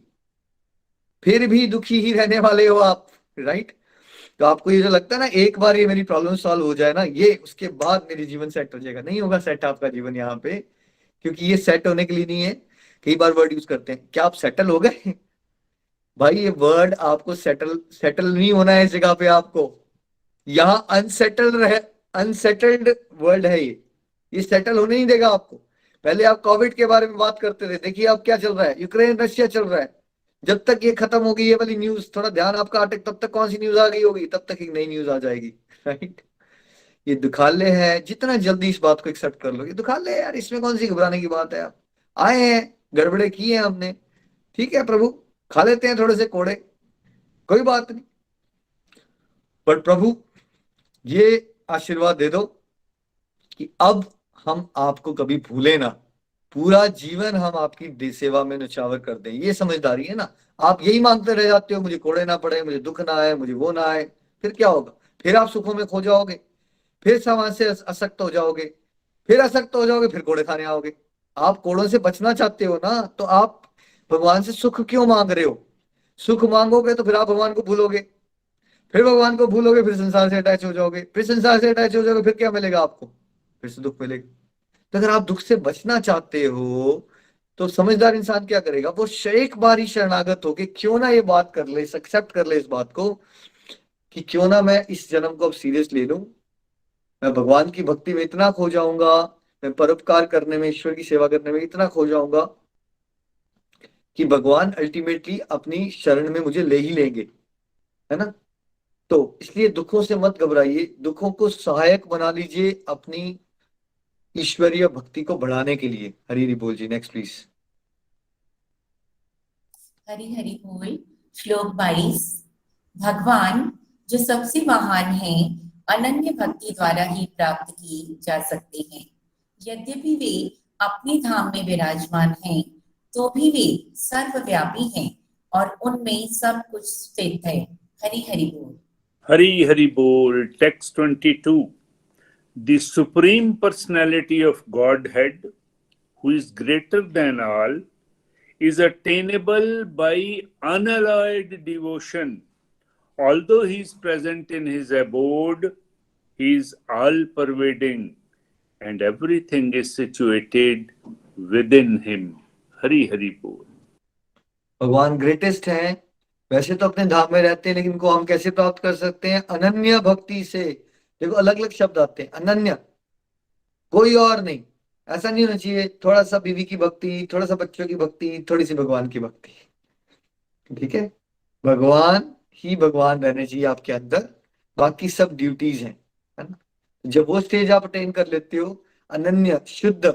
फिर भी दुखी ही रहने वाले हो आप, राइट? तो आपको ये जो लगता है ना एक बार ये मेरी प्रॉब्लम सॉल्व हो जाए ना, ये उसके बाद मेरी जीवन सेट हो जाएगा, नहीं होगा सेट आपका जीवन यहाँ पे, क्योंकि ये सेट होने के लिए नहीं है। कई बार वर्ड यूज करते हैं, क्या आप सेटल हो गए? भाई ये वर्ड आपको सेटल सेटल नहीं होना है इस जगह पे आपको, यहाँ अनसेटल्ड रहे, अनसेटल्ड वर्ल्ड है ये सेटल होने नहीं देगा आपको। पहले आप कोविड के बारे में बात करते थे, देखिए अब क्या चल रहा है, यूक्रेन रशिया चल रहा है। जब तक ये खत्म होगी ये वाली न्यूज, थोड़ा ध्यान आपका अटक, तब तक कौन सी न्यूज आ गई होगी, तब तक एक नई न्यूज आ जाएगी, राइट? ये दुखाले है, जितना जल्दी इस बात को एक्सेप्ट कर लो, ये दुखाले है यार, इसमें कौन सी घबराने की बात है? आप आए हैं, गड़बड़े की है हमने, ठीक है प्रभु, खा लेते हैं थोड़े से कोड़े, कोई बात नहीं, पर प्रभु ये आशीर्वाद दे दो कि अब हम आपको कभी भूले ना, पूरा जीवन हम आपकी सेवा में न्यौछावर कर दें। ये समझदारी है ना? आप यही मांगते रह जाते हो, मुझे कोड़े ना पड़े, मुझे दुख ना आए, मुझे वो ना आए, फिर क्या होगा? फिर आप सुखों में खो जाओगे, फिर समाज से असक्त हो जाओगे, फिर असक्त हो जाओगे, फिर कोड़े खाने आओगे। आप कोड़ों से बचना चाहते हो ना, तो आप भगवान से सुख क्यों मांग रहे हो? सुख मांगोगे तो फिर आप भगवान को भूलोगे, फिर भगवान को भूलोगे, फिर संसार से अटैच हो जाओगे, फिर संसार से अटैच हो जाओगे, फिर क्या मिलेगा आपको? फिर से दुख मिलेगा। तो अगर आप दुख से बचना चाहते हो तो समझदार इंसान क्या करेगा? वो एक बार ही शरणागत होके क्यों ना ये बात कर ले, एक्सेप्ट कर ले इस बात को कि क्यों ना मैं इस जन्म को अब सीरियस ले लूं, मैं भगवान की भक्ति में इतना खो जाऊंगा, मैं परोपकार करने में, ईश्वर की सेवा करने में इतना खो जाऊंगा कि भगवान अल्टीमेटली अपनी शरण में मुझे ले ही लेंगे, है ना? तो इसलिए दुखों से मत घबराइए, दुखों को सहायक बना लीजिए अपनी ईश्वरीय भक्ति को बढ़ाने के लिए। हरी हरी बोल जी। Next please.
हरि हरि बोल। श्लोक 22। भगवान जो सबसे महान है, अनन्य भक्ति द्वारा ही प्राप्त की जा सकते हैं। यद्यपि वे अपने धाम में विराजमान हैं, तो भी वे सर्वव्यापी हैं और उनमें सब कुछ स्थित है। हरि हरि बोल।
Hari Hari Bol, text 22. The Supreme Personality of Godhead, who is greater than all, is attainable by unalloyed devotion. Although he is present in his abode, he is all-pervading, and everything is situated within him. Hari Hari Bol.
भगवान ग्रेटेस्ट हैं, वैसे तो अपने धाम में रहते हैं, लेकिन इनको हम कैसे प्राप्त कर सकते हैं? अनन्य भक्ति से। देखो अलग अलग शब्द आते हैं, अनन्य, कोई और नहीं। ऐसा नहीं होना चाहिए थोड़ा सा बीवी की भक्ति, थोड़ा सा बच्चों की भक्ति, थोड़ी सी भगवान की भक्ति, ठीक है? भगवान ही भगवान रहने चाहिए आपके अंदर, बाकी सब ड्यूटीज हैं, है ना? जब वो स्टेज आप अटेन कर लेते हो, अनन्य शुद्ध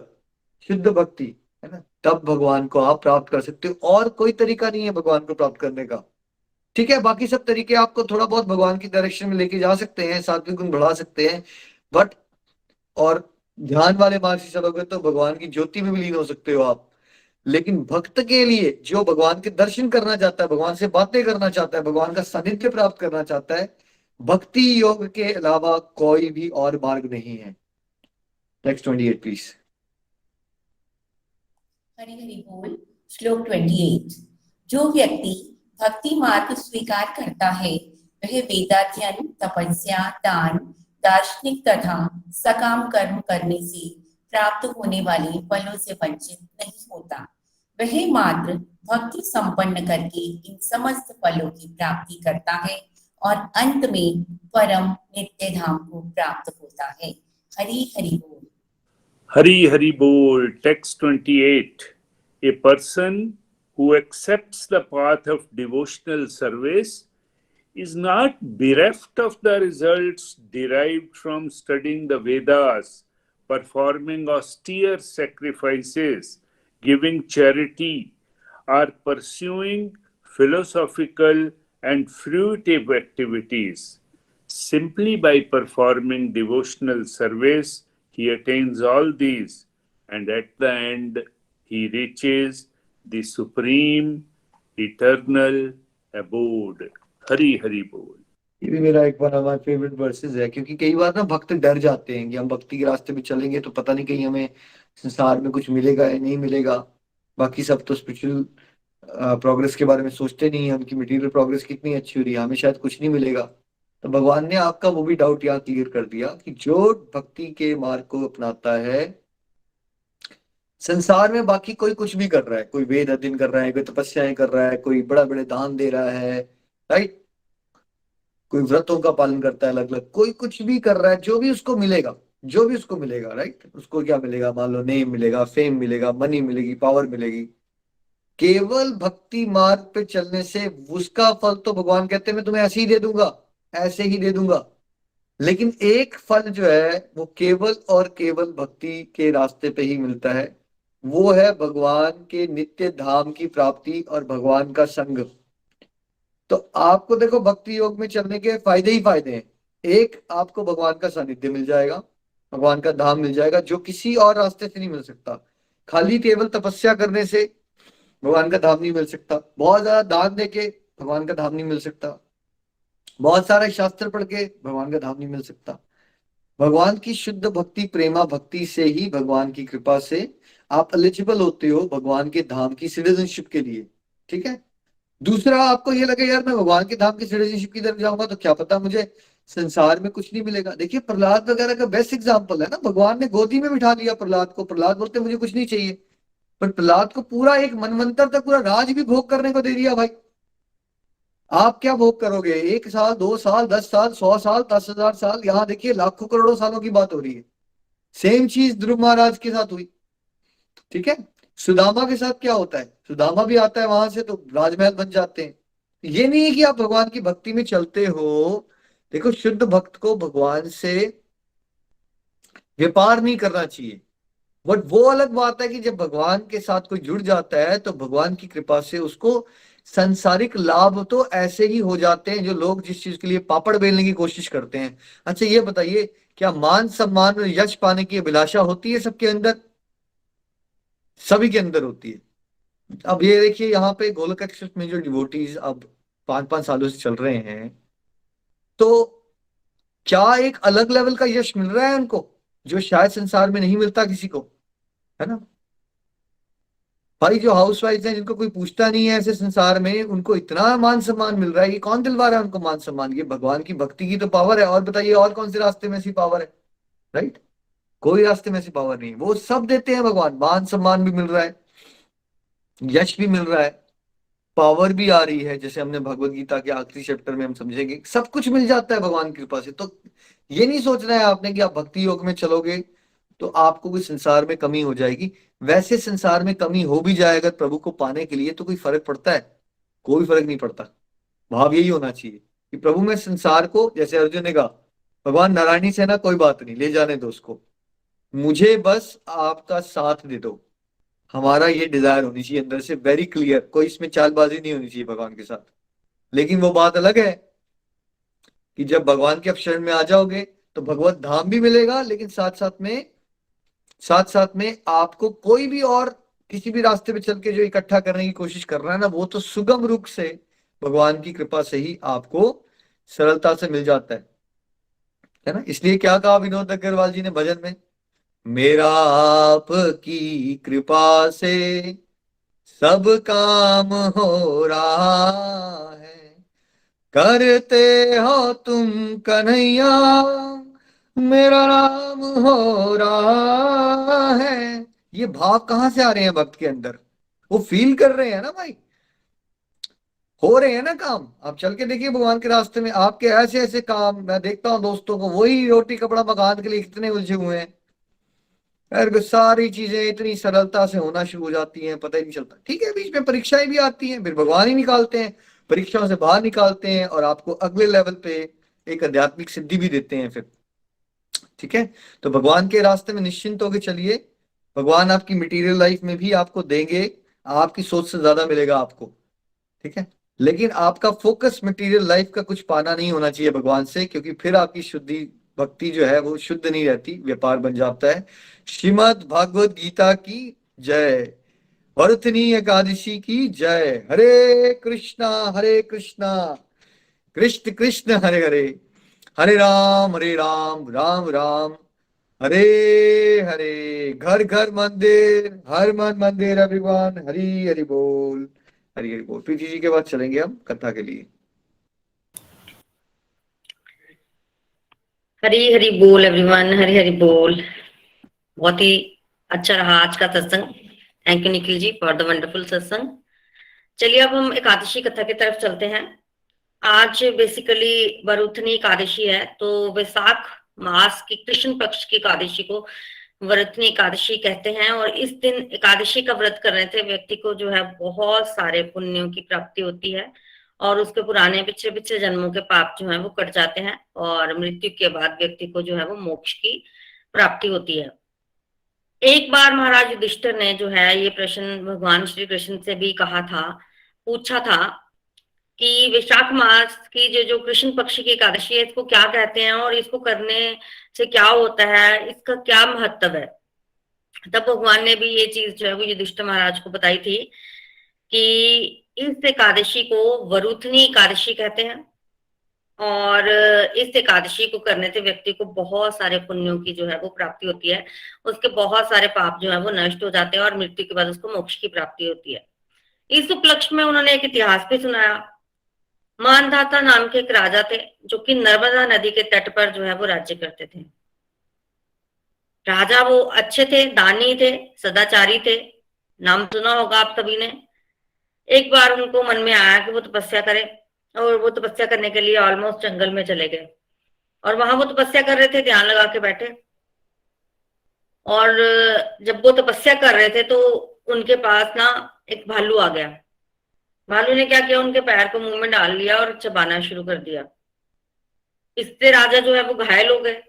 शुद्ध भक्ति, है ना, तब भगवान को आप प्राप्त कर सकते हो। और कोई तरीका नहीं है भगवान को प्राप्त करने का, ठीक है? बाकी सब तरीके आपको थोड़ा बहुत भगवान की डायरेक्शन में लेके जा सकते हैं, सात्विक गुण बढ़ा सकते हैं, बट और ध्यान वाले मार्ग से चलोगे तो भगवान की ज्योति में विलीन हो सकते हो आप। लेकिन भक्त के लिए, जो भगवान के दर्शन करना चाहता है, भगवान से बातें करना चाहता है, भगवान का सानिध्य प्राप्त करना चाहता है, भक्ति योग के अलावा कोई भी और मार्ग नहीं है। Text 28 please.
हरि हरि बोल। श्लोक 28। जो व्यक्ति भक्ति मार्ग स्वीकार करता है वह वेदाध्ययन, तपस्या, दान, दार्शनिक तथा सकाम कर्म करने से प्राप्त होने वाले फलों से वंचित नहीं होता। वह मात्र भक्ति संपन्न करके इन समस्त फलों की प्राप्ति करता है और अंत में परम नित्य धाम को प्राप्त होता है। हरि हरि बोल।
Hari Hari Bol, text 28. A person who accepts the path of devotional service is not bereft of the results derived from studying the Vedas, performing austere sacrifices, giving charity, or pursuing philosophical and fruitive activities. Simply by performing devotional service, he attains all these, and at the end, he reaches the supreme, eternal abode. हरी हरी बोल।
ये भी मेरा एक one of my favourite versus है, क्योंकि कई बार ना भक्त डर जाते हैं कि हम भक्ति के रास्ते पे चलेंगे तो पता नहीं कहीं हमें संसार में कुछ मिलेगा या नहीं मिलेगा। बाकी सब तो स्पिरिचुअल प्रोग्रेस के बारे में सोचते नहीं है, उनकी मटेरियल प्रोग्रेस कितनी अच्छी हो रही है, हमें शायद कुछ नहीं मिलेगा। तो भगवान ने आपका वो भी डाउट यहाँ क्लियर कर दिया कि जो भक्ति के मार्ग को अपनाता है, संसार में बाकी कोई कुछ भी कर रहा है, कोई वेद अध्ययन कर रहा है, कोई तपस्याएं कर रहा है, कोई बड़ा बड़े दान दे रहा है, राइट, कोई व्रतों का पालन करता है अलग अलग, कोई कुछ भी कर रहा है, जो भी उसको मिलेगा, जो भी उसको मिलेगा, राइट, उसको क्या मिलेगा, मान लो नेम मिलेगा, फेम मिलेगा, मनी मिलेगी, पावर मिलेगी। केवल भक्ति मार्ग पे चलने से उसका फल तो भगवान कहते हैं मैं तुम्हें ऐसे ही दे दूंगा, ऐसे ही दे दूंगा। लेकिन एक फल जो है वो केवल और केवल भक्ति के रास्ते पे ही मिलता है, वो है भगवान के नित्य धाम की प्राप्ति और भगवान का संग। तो आपको देखो भक्ति योग में चलने के फायदे ही फायदे हैं। एक, आपको भगवान का सानिध्य मिल जाएगा, भगवान का धाम मिल जाएगा, जो किसी और रास्ते से नहीं मिल सकता। खाली केवल तपस्या करने से भगवान का धाम नहीं मिल सकता, बहुत ज्यादा दान देके भगवान का धाम नहीं मिल सकता, बहुत सारे शास्त्र पढ़ के भगवान का धाम नहीं मिल सकता। भगवान की शुद्ध भक्ति, प्रेमा भक्ति से ही, भगवान की कृपा से आप एलिजिबल होते हो भगवान के धाम की सिटीजनशिप के लिए, ठीक है। दूसरा, आपको ये लगे यार मैं भगवान के धाम की सिटीजनशिप की तरफ जाऊंगा तो क्या पता मुझे संसार में कुछ नहीं मिलेगा। देखिए प्रहलाद वगैरह का बेस्ट एग्जाम्पल है ना, भगवान ने गोदी में बिठा लिया प्रहलाद को, प्रहलाद बोलते मुझे कुछ नहीं चाहिए, पर प्रहलाद को पूरा एक मनवंतर तक पूरा राज भी भोग करने को दे दिया। भाई आप क्या भोग करोगे, 1 साल, 2 साल, 10 साल, 100 साल, 10,000 साल, यहाँ देखिए लाखों करोड़ों सालों की बात हो रही है। सेम चीज ध्रुव महाराज के साथ हुई, ठीक है। सुदामा के साथ क्या होता है, सुदामा भी आता है वहां से तो राजमहल बन जाते हैं। ये नहीं है कि आप भगवान की भक्ति में चलते हो, देखो शुद्ध भक्त को भगवान से व्यापार नहीं करना चाहिए, बट वो अलग बात है कि जब भगवान के साथ कोई जुड़ जाता है तो भगवान की कृपा से उसको सांसारिक लाभ तो ऐसे ही हो जाते हैं जो लोग जिस चीज के लिए पापड़ बेलने की कोशिश करते हैं। अच्छा ये बताइए, क्या मान सम्मान और यश पाने की अभिलाषा होती है सबके अंदर? सभी के अंदर होती है। अब ये देखिए यहाँ पे गोलक एक्सप्रेस में जो डिवोटीज अब 5-5 सालों से चल रहे हैं, तो क्या एक अलग लेवल का यश मिल रहा है उनको जो शायद संसार में नहीं मिलता किसी को, है ना। भाई जो हाउस वाइफ हैं जिनको कोई पूछता नहीं है ऐसे संसार में, उनको इतना मान सम्मान मिल रहा है, ये कौन दिलवा रहा है उनको मान सम्मान? ये भगवान की भक्ति की तो पावर है। और बताइए और कौन से रास्ते में ऐसी पावर है, राइट? कोई रास्ते में ऐसी पावर नहीं है। वो सब देते हैं भगवान, मान सम्मान भी मिल रहा है, यश भी मिल रहा है, पावर भी आ रही है, जैसे हमने भगवत गीता के आखिरी चैप्टर में हम समझेंगे, सब कुछ मिल जाता है भगवान की कृपा से। तो ये नहीं सोचना है आपने कि आप भक्ति योग में चलोगे तो आपको कोई संसार में कमी हो जाएगी। वैसे संसार में कमी हो भी जाए अगर प्रभु को पाने के लिए तो कोई फर्क पड़ता है? कोई फर्क नहीं पड़ता। भाव यही होना चाहिए कि प्रभु में संसार को, जैसे अर्जुन ने कहा भगवान नारायणी से ना कोई बात नहीं, ले जाने दो उसको, मुझे बस आपका साथ दे दो। हमारा ये डिजायर होनी चाहिए अंदर से वेरी क्लियर, कोई इसमें चालबाजी नहीं होनी चाहिए भगवान के साथ। लेकिन वो बात अलग है कि जब भगवान के शरण में आ जाओगे तो भगवत धाम भी मिलेगा, लेकिन साथ साथ में आपको कोई भी और किसी भी रास्ते पे चल के जो इकट्ठा करने की कोशिश कर रहा है ना, वो तो सुगम रूप से भगवान की कृपा से ही आपको सरलता से मिल जाता है ना। इसलिए क्या कहा विनोद अग्रवाल जी ने भजन में, मेरा आपकी कृपा से सब काम हो रहा है, करते हो तुम कन्हैया, मेरा नाम हो रहा है। ये भाव कहाँ से आ रहे हैं भक्त के अंदर? वो फील कर रहे हैं ना भाई, हो रहे हैं ना काम। आप चल के देखिए भगवान के रास्ते में आपके ऐसे ऐसे काम, मैं देखता हूँ दोस्तों को वही रोटी कपड़ा मकान के लिए कितने उलझे हुए हैं, यार सारी चीजें इतनी सरलता से होना शुरू हो जाती हैं, पता ही नहीं चलता। ठीक है, बीच में परीक्षाएं भी आती हैं, फिर भगवान ही निकालते हैं, परीक्षाओं से बाहर निकालते हैं और आपको अगले लेवल पे एक आध्यात्मिक सिद्धि भी देते हैं फिर। ठीक है, तो भगवान के रास्ते में निश्चिंत होकर चलिए, भगवान आपकी मटेरियल लाइफ में भी आपको देंगे, आपकी सोच से ज्यादा मिलेगा आपको। ठीक है, लेकिन आपका फोकस मटेरियल लाइफ का कुछ पाना नहीं होना चाहिए भगवान से, क्योंकि फिर आपकी शुद्धि भक्ति जो है वो शुद्ध नहीं रहती, व्यापार बन जाता है। श्रीमद् भागवत गीता की जय, भरतनी एकादशी की जय। हरे कृष्णा कृष्ण कृष्ण हरे हरे, हरे राम राम राम हरे हरे। घर घर मंदिर, हर मन मंदिर एवरीवन। हरि हरि बोल, हरि हरि बोल। प्रीति जी के बाद चलेंगे हम कथा के लिए।
हरी हरी बोल एवरीवन, हरी हरी बोल। बहुत ही अच्छा रहा आज का सत्संग। Thank you Nikhil ji for the wonderful सत्संग। चलिए अब हम एकादशी कथा की तरफ चलते हैं। आज बेसिकली वरुथनी एकादशी है, तो वैशाख मास की कृष्ण पक्ष की एकादशी को वरुथनी एकादशी कहते हैं। और इस दिन एकादशी का व्रत करने से व्यक्ति को जो है बहुत सारे पुण्यों की प्राप्ति होती है और उसके पुराने पिछले पिछले जन्मों के पाप जो है वो कट जाते हैं और मृत्यु के बाद व्यक्ति को जो है वो मोक्ष की प्राप्ति होती है। एक बार महाराज युधिष्ठिर ने जो है ये प्रश्न भगवान श्री कृष्ण से भी कहा था, पूछा था कि वैशाख मास की जो कृष्ण पक्ष की एकादशी है इसको क्या कहते हैं और इसको करने से क्या होता है, इसका क्या महत्व है। तब भगवान ने भी ये चीज जो है वो युधिष्ठिर महाराज को बताई थी कि इस एकादशी को वरुथनी एकादशी कहते हैं और इस एकादशी को करने से व्यक्ति को बहुत सारे पुण्यों की जो है वो प्राप्ति होती है, उसके बहुत सारे पाप जो है वो नष्ट हो जाते हैं और मृत्यु के बाद उसको मोक्ष की प्राप्ति होती है। इस उपलक्ष्य में उन्होंने एक इतिहास भी सुनाया। मानधाता नाम के एक राजा थे जो कि नर्मदा नदी के तट पर जो है वो राज्य करते थे। राजा वो अच्छे थे, दानी थे, सदाचारी थे, नाम सुना होगा आप सभी ने। एक बार उनको मन में आया कि वो तपस्या करें और वो तपस्या करने के लिए ऑलमोस्ट जंगल में चले गए और वहां वो तपस्या कर रहे थे, ध्यान लगा के बैठे। और जब वो तपस्या कर रहे थे तो उनके पास ना एक भालू आ गया। भालू ने क्या किया, उनके पैर को मुंह में डाल लिया और चबाना शुरू कर दिया। इससे राजा जो है वो घायल हो गए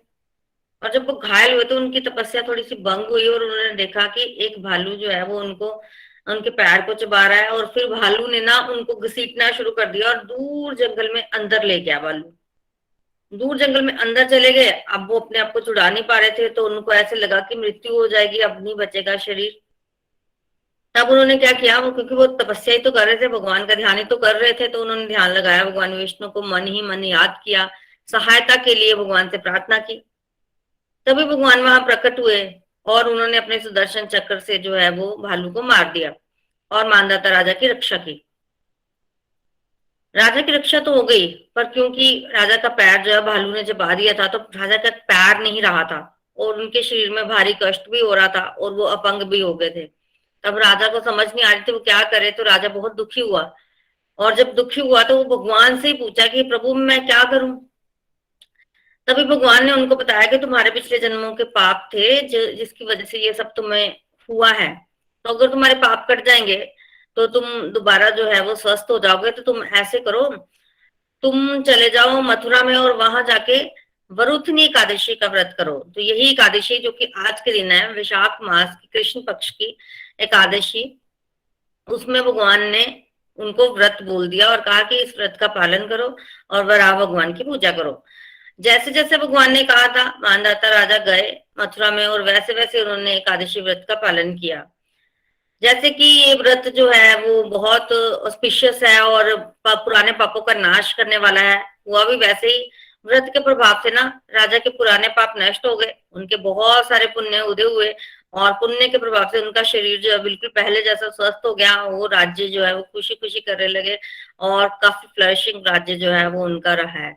और जब वो घायल हुए तो उनकी तपस्या थोड़ी सी भंग हुई और उन्होंने देखा कि एक भालू जो है वो उनको उनके पैर को चबा रहा है और फिर भालू ने ना उनको घसीटना शुरू कर दिया और दूर जंगल में अंदर ले गया। भालू दूर जंगल में अंदर चले गए। अब वो अपने आप को छुड़ा नहीं पा रहे थे तो उनको ऐसे लगा कि मृत्यु हो जाएगी, अब नहीं बचेगा शरीर। तब उन्होंने क्या किया, वो क्योंकि वो तपस्या ही तो कर रहे थे, भगवान का ध्यान ही तो कर रहे थे, तो उन्होंने ध्यान लगाया, भगवान विष्णु को मन ही मन याद किया, सहायता के लिए भगवान से प्रार्थना की। तभी भगवान वहां प्रकट हुए और उन्होंने अपने सुदर्शन चक्र से जो है वो भालू को मार दिया और मानधाता राजा की रक्षा की। राजा की रक्षा तो हो गई, पर क्योंकि राजा का पैर जो है भालू ने जबा दिया था तो राजा का पैर नहीं रहा था और उनके शरीर में भारी कष्ट भी हो रहा था और वो अपंग भी हो गए थे। तब राजा को समझ नहीं आ रही थी वो क्या करे, तो राजा बहुत दुखी हुआ और जब दुखी हुआ तो वो भगवान से ही पूछा कि प्रभु मैं क्या करूं। तभी भगवान ने उनको बताया कि तुम्हारे पिछले जन्मों के पाप थे जिसकी वजह से ये सब तुम्हें हुआ है, तो अगर तुम्हारे पाप कट जाएंगे तो तुम दोबारा जो है वो स्वस्थ हो जाओगे। तो तुम ऐसे करो, तुम चले जाओ मथुरा में और वहां जाके वरुथनी एकादशी का व्रत करो। तो यही एकादशी जो कि आज के दिन है, वैशाख मास की कृष्ण पक्ष की एकादशी, उसमें भगवान ने उनको व्रत बोल दिया और कहा कि इस व्रत का पालन करो और वराह भगवान की पूजा करो। जैसे जैसे भगवान ने कहा था मानधाता राजा गए मथुरा में और वैसे वैसे उन्होंने एकादशी व्रत का पालन किया। जैसे कि ये व्रत जो है वो बहुत ऑस्पिशियस है और पुराने पापों का नाश करने वाला है, हुआ भी वैसे ही। व्रत के प्रभाव से ना राजा के पुराने पाप नष्ट हो गए, उनके बहुत सारे पुण्य उदय हुए और पुण्य के प्रभाव से उनका शरीर जो है बिल्कुल पहले जैसा स्वस्थ हो गया। वो राज्य जो है वो खुशी खुशी करने लगे और काफी फ्लरिशिंग राज्य जो है वो उनका रहा है।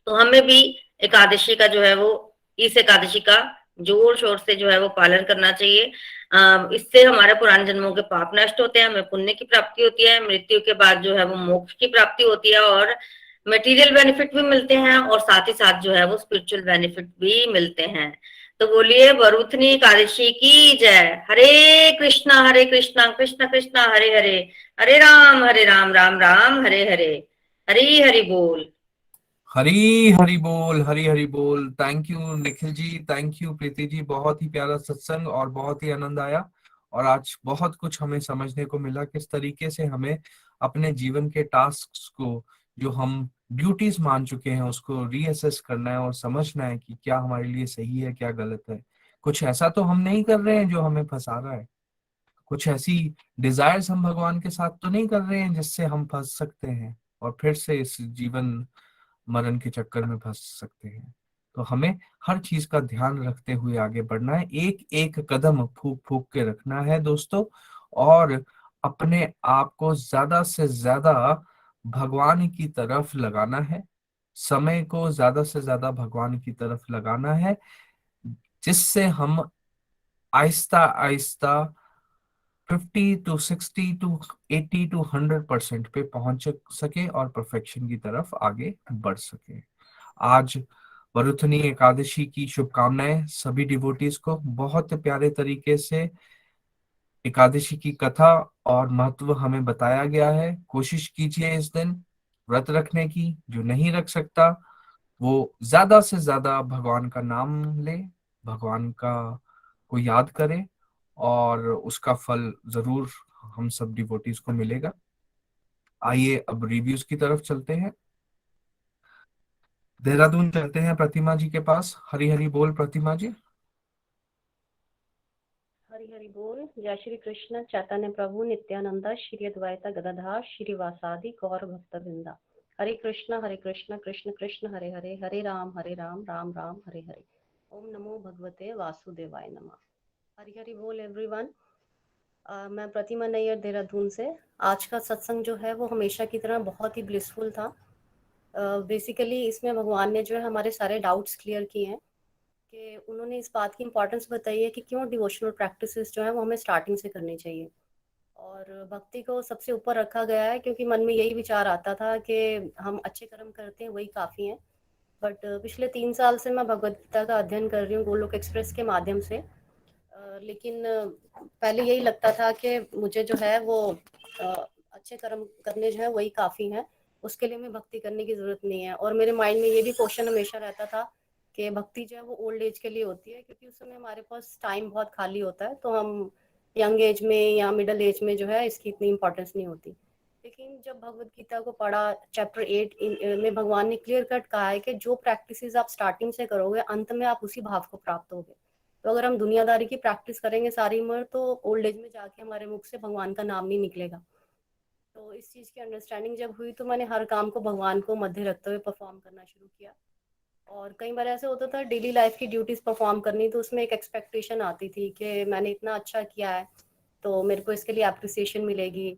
तो हमें भी एकादशी का जो है वो इस एकादशी का जोर शोर से जो है वो पालन करना चाहिए। इससे हमारे पुराने जन्मों के पाप नष्ट होते हैं, हमें पुण्य की प्राप्ति होती है, मृत्यु के बाद जो है वो मोक्ष की प्राप्ति होती है और मटेरियल बेनिफिट भी मिलते हैं और साथ ही साथ जो है वो स्पिरिचुअल बेनिफिट भी मिलते हैं। तो बोलिए वरुथनी एकादशी की जय। हरे कृष्णा कृष्ण कृष्ण हरे हरे, हरे राम राम हरे हरे। हरि हरि बोल।
हरी हरी हरी बोल। Thank you Nikhil ji, thank you Preeti ji, बहुत ही प्यारा सत्संग और बहुत ही आनंद आया। और आज बहुत कुछ हमें समझने को मिला किस तरीके से हमें अपने जीवन के टास्क को, जो हम ड्यूटीज मान चुके हैं, उसको रीअसेस करना है और समझना है कि क्या हमारे लिए सही है क्या गलत है। कुछ ऐसा तो हम नहीं कर रहे हैं जो हमें फंसा रहा है, कुछ ऐसी डिजायर्स हम भगवान के साथ तो नहीं कर रहे हैं जिससे हम फंस सकते हैं और फिर से इस जीवन मरण के चक्कर में फंस सकते हैं। तो हमें हर चीज का ध्यान रखते हुए आगे बढ़ना है, एक एक कदम फूक फूक के रखना है दोस्तों, और अपने आप को ज्यादा से ज्यादा भगवान की तरफ लगाना है, समय को ज्यादा से ज्यादा भगवान की तरफ लगाना है, जिससे हम Aahista Aahista 50 to 60 to 80 to 100% पे पहुंच सके और परफेक्शन की तरफ आगे बढ़ सके। आज वरुथनी एकादशी की शुभकामनाएं सभी डिवोटीज को। बहुत प्यारे तरीके से एकादशी की कथा और महत्व हमें बताया गया है। कोशिश कीजिए इस दिन व्रत रखने की, जो नहीं रख सकता वो ज्यादा से ज्यादा भगवान का नाम ले, भगवान का को याद करे और उसका फल जरूर हम सब डिवोटीज को मिलेगा। आइए अब रिव्यूज की तरफ चलते हैं। देहरादून चलते हैं प्रतिमा जी के पास। हरी हरी बोल प्रतिमा जी।
हरि हरि बोल। जय श्री कृष्ण चैतन्य प्रभु नित्यानंदा श्री अद्वैता गदाधर श्रीवासादि गौर भक्त वृंदा। हरे कृष्ण कृष्ण कृष्ण हरे हरे, हरे राम राम राम हरे हरे। ओम नमो भगवते वासुदेवाय नमः। हरि हरि बोल एवरीवन। मैं प्रतिमा नैयर देहरादून से। आज का सत्संग जो है वो हमेशा की तरह बहुत ही ब्लिसफुल था। बेसिकली इसमें भगवान ने जो है हमारे सारे डाउट्स क्लियर किए हैं कि उन्होंने इस बात की इम्पोर्टेंस बताई है कि क्यों डिवोशनल प्रैक्टिसेस जो है वो हमें स्टार्टिंग से करनी चाहिए और भक्ति को सबसे ऊपर रखा गया है, क्योंकि मन में यही विचार आता था कि हम अच्छे कर्म करते हैं वही काफ़ी हैं। बट पिछले 3 साल से मैं भगवद गीता का अध्ययन कर रही हूँ गोलोक एक्सप्रेस के माध्यम से। लेकिन पहले यही लगता था कि मुझे जो है वो अच्छे कर्म करने जो है वही काफ़ी हैं, उसके लिए हमें भक्ति करने की ज़रूरत नहीं है। और मेरे माइंड में ये भी क्वेश्चन हमेशा रहता था कि भक्ति जो है वो ओल्ड एज के लिए होती है, क्योंकि उस समय हमारे पास टाइम बहुत खाली होता है, तो हम यंग एज में या मिडिल एज में जो है इसकी इतनी इंपॉर्टेंस नहीं होती। लेकिन जब भगवद गीता को पढ़ा चैप्टर 8 में भगवान ने क्लियर कट कहा है कि जो प्रैक्टिसेस आप स्टार्टिंग से करोगे अंत में आप उसी भाव को प्राप्त होगे। तो अगर हम दुनियादारी की प्रैक्टिस करेंगे सारी उम्र, तो ओल्ड एज में जाके हमारे मुख से भगवान का नाम नहीं निकलेगा। तो इस चीज़ की अंडरस्टैंडिंग जब हुई तो मैंने हर काम को भगवान को मध्य रखते हुए परफॉर्म करना शुरू किया। और कई बार ऐसे होता था डेली लाइफ की ड्यूटीज परफॉर्म करनी, तो उसमें एक एक्सपेक्टेशन आती थी कि मैंने इतना अच्छा किया है तो मेरे को इसके लिए अप्रिसिएशन मिलेगी,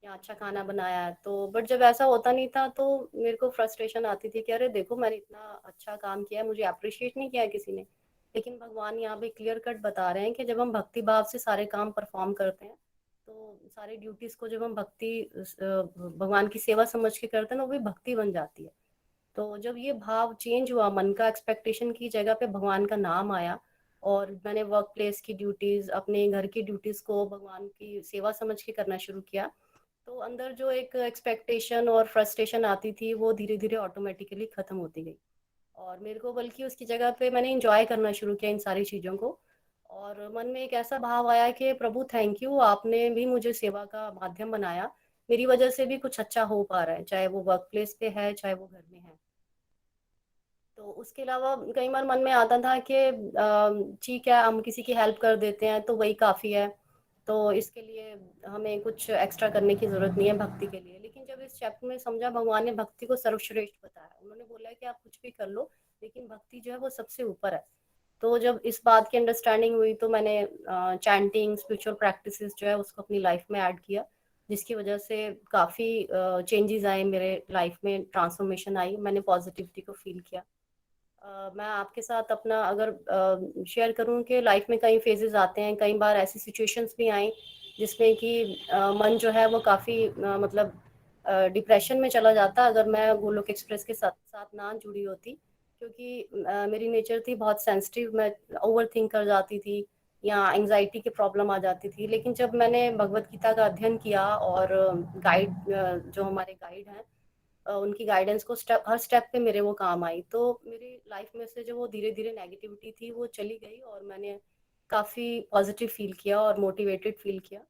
या अच्छा खाना बनाया है तो। बट जब ऐसा होता नहीं था तो मेरे को फ्रस्ट्रेशन आती थी कि अरे देखो मैंने इतना अच्छा काम किया है, मुझे अप्रिशिएट नहीं किया है किसी ने। लेकिन भगवान यहाँ पे क्लियर कट बता रहे हैं कि जब हम भक्ति भाव से सारे काम परफॉर्म करते हैं, तो सारी ड्यूटीज को जब हम भक्ति भगवान की सेवा समझ के करते हैं ना, वो भी भक्ति बन जाती है। तो जब ये भाव चेंज हुआ, मन का एक्सपेक्टेशन की जगह पे भगवान का नाम आया, और मैंने वर्क प्लेस की ड्यूटीज, अपने घर की ड्यूटीज को भगवान की सेवा समझ के करना शुरू किया, तो अंदर जो एक एक्सपेक्टेशन और फ्रस्ट्रेशन आती थी वो धीरे धीरे ऑटोमेटिकली खत्म होती गई। और मेरे को बल्कि उसकी जगह पे मैंने इंजॉय करना शुरू किया इन सारी चीज़ों को। और मन में एक ऐसा भाव आया कि प्रभु थैंक यू, आपने भी मुझे सेवा का माध्यम बनाया, मेरी वजह से भी कुछ अच्छा हो पा रहा है, चाहे वो वर्क प्लेस पे है चाहे वो घर में है। तो उसके अलावा कई बार मन में आता था कि ठीक है हम किसी की हेल्प कर देते हैं तो वही काफ़ी है, तो इसके लिए हमें कुछ एक्स्ट्रा करने की ज़रूरत नहीं है भक्ति के लिए। लेकिन मैंने जब इस चैप्टर में समझा, भगवान ने भक्ति को सर्वश्रेष्ठ बताया। उन्होंने बोला है कि आप कुछ भी कर लो, लेकिन भक्ति जो है वो सबसे ऊपर है। तो जब इस बात की अंडरस्टैंडिंग हुई तो मैंने चैंटिंग, स्पिरिचुअल प्रैक्टिसेस जो है उसको अपनी लाइफ में ऐड किया, जिसकी वजह से काफ़ी चेंजेस आए मेरे लाइफ में, ट्रांसफॉर्मेशन आई, मैंने पॉजिटिविटी को फील किया। मैं आपके साथ अपना अगर शेयर करूं कि लाइफ में कई फेजेस आते हैं, कई बार ऐसी सिचुएशंस भी आई जिसमें कि मन जो है वो काफ़ी मतलब डिप्रेशन में चला जाता अगर मैं गोलोक एक्सप्रेस के साथ साथ ना जुड़ी होती, क्योंकि मेरी नेचर थी बहुत सेंसिटिव, मैं ओवर थिंक कर जाती थी या एंजाइटी की प्रॉब्लम आ जाती थी। लेकिन जब मैंने भगवत गीता का अध्ययन किया और गाइड जो हमारे गाइड हैं उनकी गाइडेंस को हर स्टेप पे मेरे वो काम आई, तो मेरी लाइफ में से जो वो धीरे धीरे नेगेटिविटी थी वो चली गई और मैंने काफ़ी पॉजिटिव फील किया और मोटिवेटेड फील किया।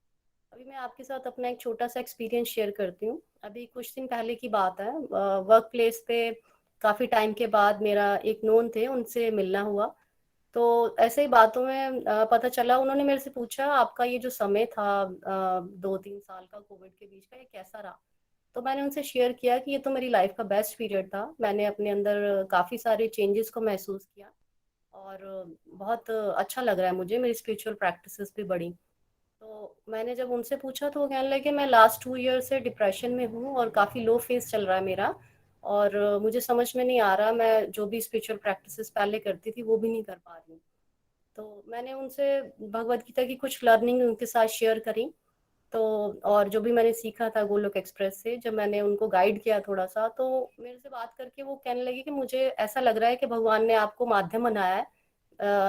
अभी मैं आपके साथ अपना एक छोटा सा एक्सपीरियंस शेयर करती हूँ। अभी कुछ दिन पहले की बात है, वर्क प्लेस पे काफ़ी टाइम के बाद मेरा एक नोन थे, उनसे मिलना हुआ। तो ऐसे ही बातों में पता चला, उन्होंने मेरे से पूछा आपका ये जो समय था 2-3 साल का कोविड के बीच का, ये कैसा रहा? तो मैंने उनसे शेयर किया कि ये तो मेरी लाइफ का बेस्ट पीरियड था, मैंने अपने अंदर काफ़ी सारे चेंजेस को महसूस किया और बहुत अच्छा लग रहा है मुझे, मेरी स्पिरिचुअल प्रैक्टिसेस भी बढ़ी। तो मैंने जब उनसे पूछा तो वो कहने लगे मैं लास्ट 2 ईयर से डिप्रेशन में हूँ और काफ़ी लो फेज चल रहा है मेरा, और मुझे समझ में नहीं आ रहा, मैं जो भी स्पिरिचुअल प्रैक्टिसेस पहले करती थी वो भी नहीं कर पा रही हूँ। तो मैंने उनसे भगवत गीता की कुछ लर्निंग उनके साथ शेयर करी। तो और जो भी मैंने सीखा था गोलोक एक्सप्रेस से, जब मैंने उनको गाइड किया थोड़ा सा, तो मेरे से बात करके वो कहने लगे कि मुझे ऐसा लग रहा है कि भगवान ने आपको माध्यम बनाया है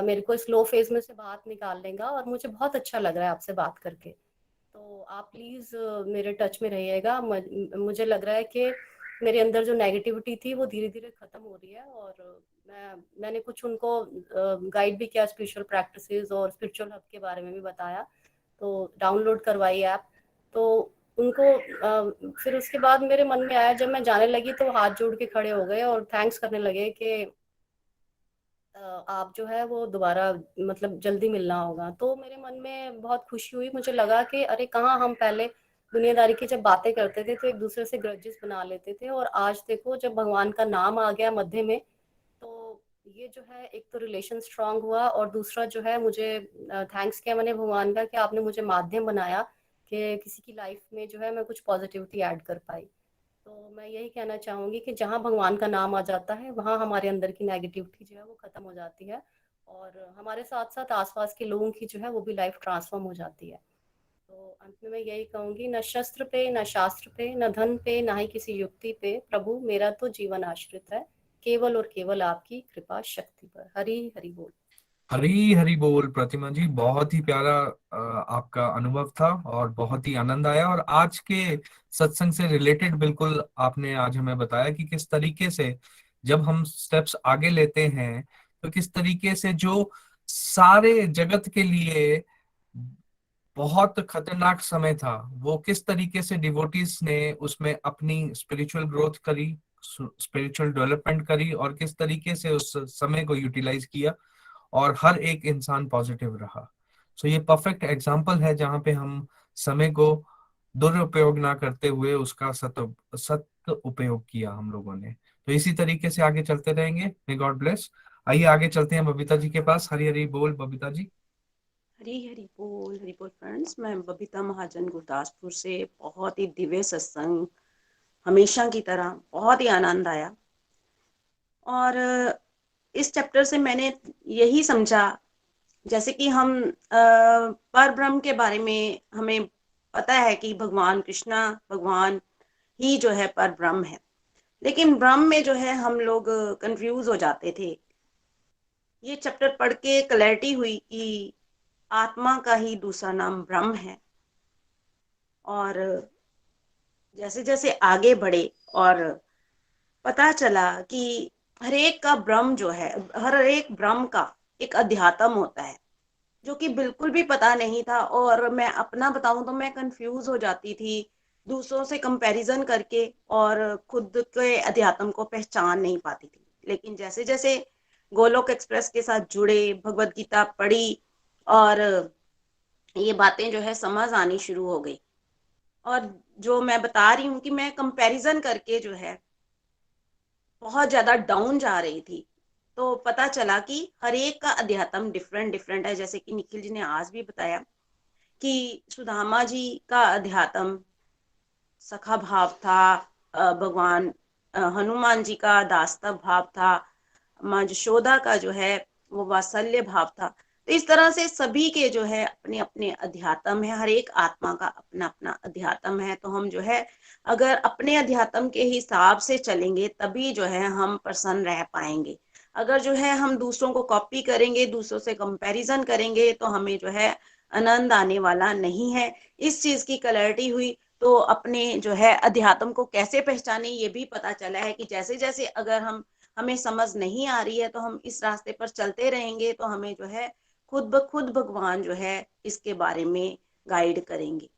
मेरे को इस लो फेज में से बाहर निकाल देगा, और मुझे बहुत अच्छा लग रहा है आपसे बात करके। तो आप प्लीज़ मेरे टच में रहिएगा। मुझे लग रहा है कि मेरे अंदर जो नेगेटिविटी थी वो धीरे धीरे ख़त्म हो रही है, और मैंने कुछ उनको गाइड भी किया, स्पिरिचुअल प्रैक्टिसेस और स्पिरिचुअल हब के बारे में भी बताया, तो डाउनलोड करवाई ऐप। तो उनको फिर उसके बाद मेरे मन में आया, जब मैं जाने लगी तो हाथ जोड़ के खड़े हो गए और थैंक्स करने लगे कि आप जो है वो दोबारा मतलब जल्दी मिलना होगा। तो मेरे मन में बहुत खुशी हुई, मुझे लगा कि अरे कहाँ हम पहले दुनियादारी की जब बातें करते थे तो एक दूसरे से ग्रजेस बना लेते थे, और आज देखो जब भगवान का नाम आ गया मध्य में, तो ये जो है एक तो रिलेशन स्ट्रांग हुआ, और दूसरा जो है मुझे थैंक्स किया मैंने भगवान का कि आपने मुझे माध्यम बनाया कि किसी की लाइफ में जो है मैं कुछ पॉजिटिविटी ऐड कर पाई। तो मैं यही कहना चाहूँगी कि जहाँ भगवान का नाम आ जाता है वहाँ हमारे अंदर की नेगेटिविटी जो है वो ख़त्म हो जाती है, और हमारे साथ साथ आसपास के लोगों की जो है वो भी लाइफ ट्रांसफॉर्म हो जाती है। तो अंत में मैं यही कहूँगी, न शस्त्र पे, न शास्त्र पे, न धन पे, ना ही किसी युक्ति पे, प्रभु मेरा तो जीवन आश्रित है केवल और केवल आपकी कृपा शक्ति पर। हरि हरि बोल।
हरी हरी बोल प्रतिमा जी, बहुत ही प्यारा आपका अनुभव था और बहुत ही आनंद आया। और आज के सत्संग से रिलेटेड बिल्कुल आपने आज हमें बताया कि किस तरीके से जब हम स्टेप्स आगे लेते हैं तो किस तरीके से जो सारे जगत के लिए बहुत खतरनाक समय था, वो किस तरीके से डिवोटीज ने उसमें अपनी स्पिरिचुअल ग्रोथ करी, स्पिरिचुअल डेवलपमेंट करी, और किस तरीके से उस समय को यूटिलाइज किया और हर एक इंसान पॉजिटिव रहा। सो ये परफेक्ट एग्जाम्पल है जहाँ पे हम समय को दुरुपयोग ना करते हुए उसका सत उपयोग किया हम लोगों ने। तो इसी तरीके से आगे चलते रहेंगे। May God bless. आइए आगे चलते हैं बबीता जी के पास। हरी हरी बोल बबीता जी।
हरी बोल फ्रेंड्स। मैं बबीता महाजन गुरदासपुर से। बहुत ही दिव्य सत्संग, हमेशा की तरह बहुत ही आनंद आया। और इस चैप्टर से मैंने यही समझा, जैसे कि हम पर ब्रह्म के बारे में हमें पता है कि भगवान कृष्णा भगवान ही जो है पर ब्रह्म है, लेकिन ब्रह्म में जो है हम लोग कंफ्यूज हो जाते थे। ये चैप्टर पढ़ के क्लैरिटी हुई कि आत्मा का ही दूसरा नाम ब्रह्म है। और जैसे जैसे आगे बढ़े और पता चला कि हर एक का ब्रह्म जो है, हर एक ब्रह्म का एक अध्यात्म होता है, जो कि बिल्कुल भी पता नहीं था। और मैं अपना बताऊं तो मैं कंफ्यूज हो जाती थी दूसरों से कंपैरिजन करके, और खुद के अध्यात्म को पहचान नहीं पाती थी। लेकिन जैसे जैसे गोलोक एक्सप्रेस के साथ जुड़े, भगवत गीता पढ़ी, और ये बातें जो है समझ आनी शुरू हो गई। और जो मैं बता रही हूँ कि मैं कंपैरिजन करके जो है बहुत ज्यादा डाउन जा रही थी, तो पता चला कि हर एक का अध्यात्म डिफरेंट डिफरेंट है। जैसे कि निखिल जी ने आज भी बताया कि सुदामा जी का अध्यात्म सखा भाव था, भगवान हनुमान जी का दास्तव भाव था, माँ यशोदा का जो है वो वात्सल्य भाव था। तो इस तरह से सभी के जो है अपने अपने अध्यात्म है, हर एक आत्मा का अपना अपना अध्यात्म है। तो हम जो है अगर अपने अध्यात्म के हिसाब से चलेंगे तभी जो है हम प्रसन्न रह पाएंगे। अगर जो है हम दूसरों को कॉपी करेंगे, दूसरों से कंपैरिजन करेंगे, तो हमें जो है आनंद आने वाला नहीं है। इस चीज की क्लैरिटी हुई। तो अपने जो है अध्यात्म को कैसे पहचाने ये भी पता चला है कि जैसे जैसे अगर हमें समझ नहीं आ रही है तो हम इस रास्ते पर चलते रहेंगे, तो हमें जो है खुद ब खुद भगवान जो है इसके बारे में गाइड करेंगे।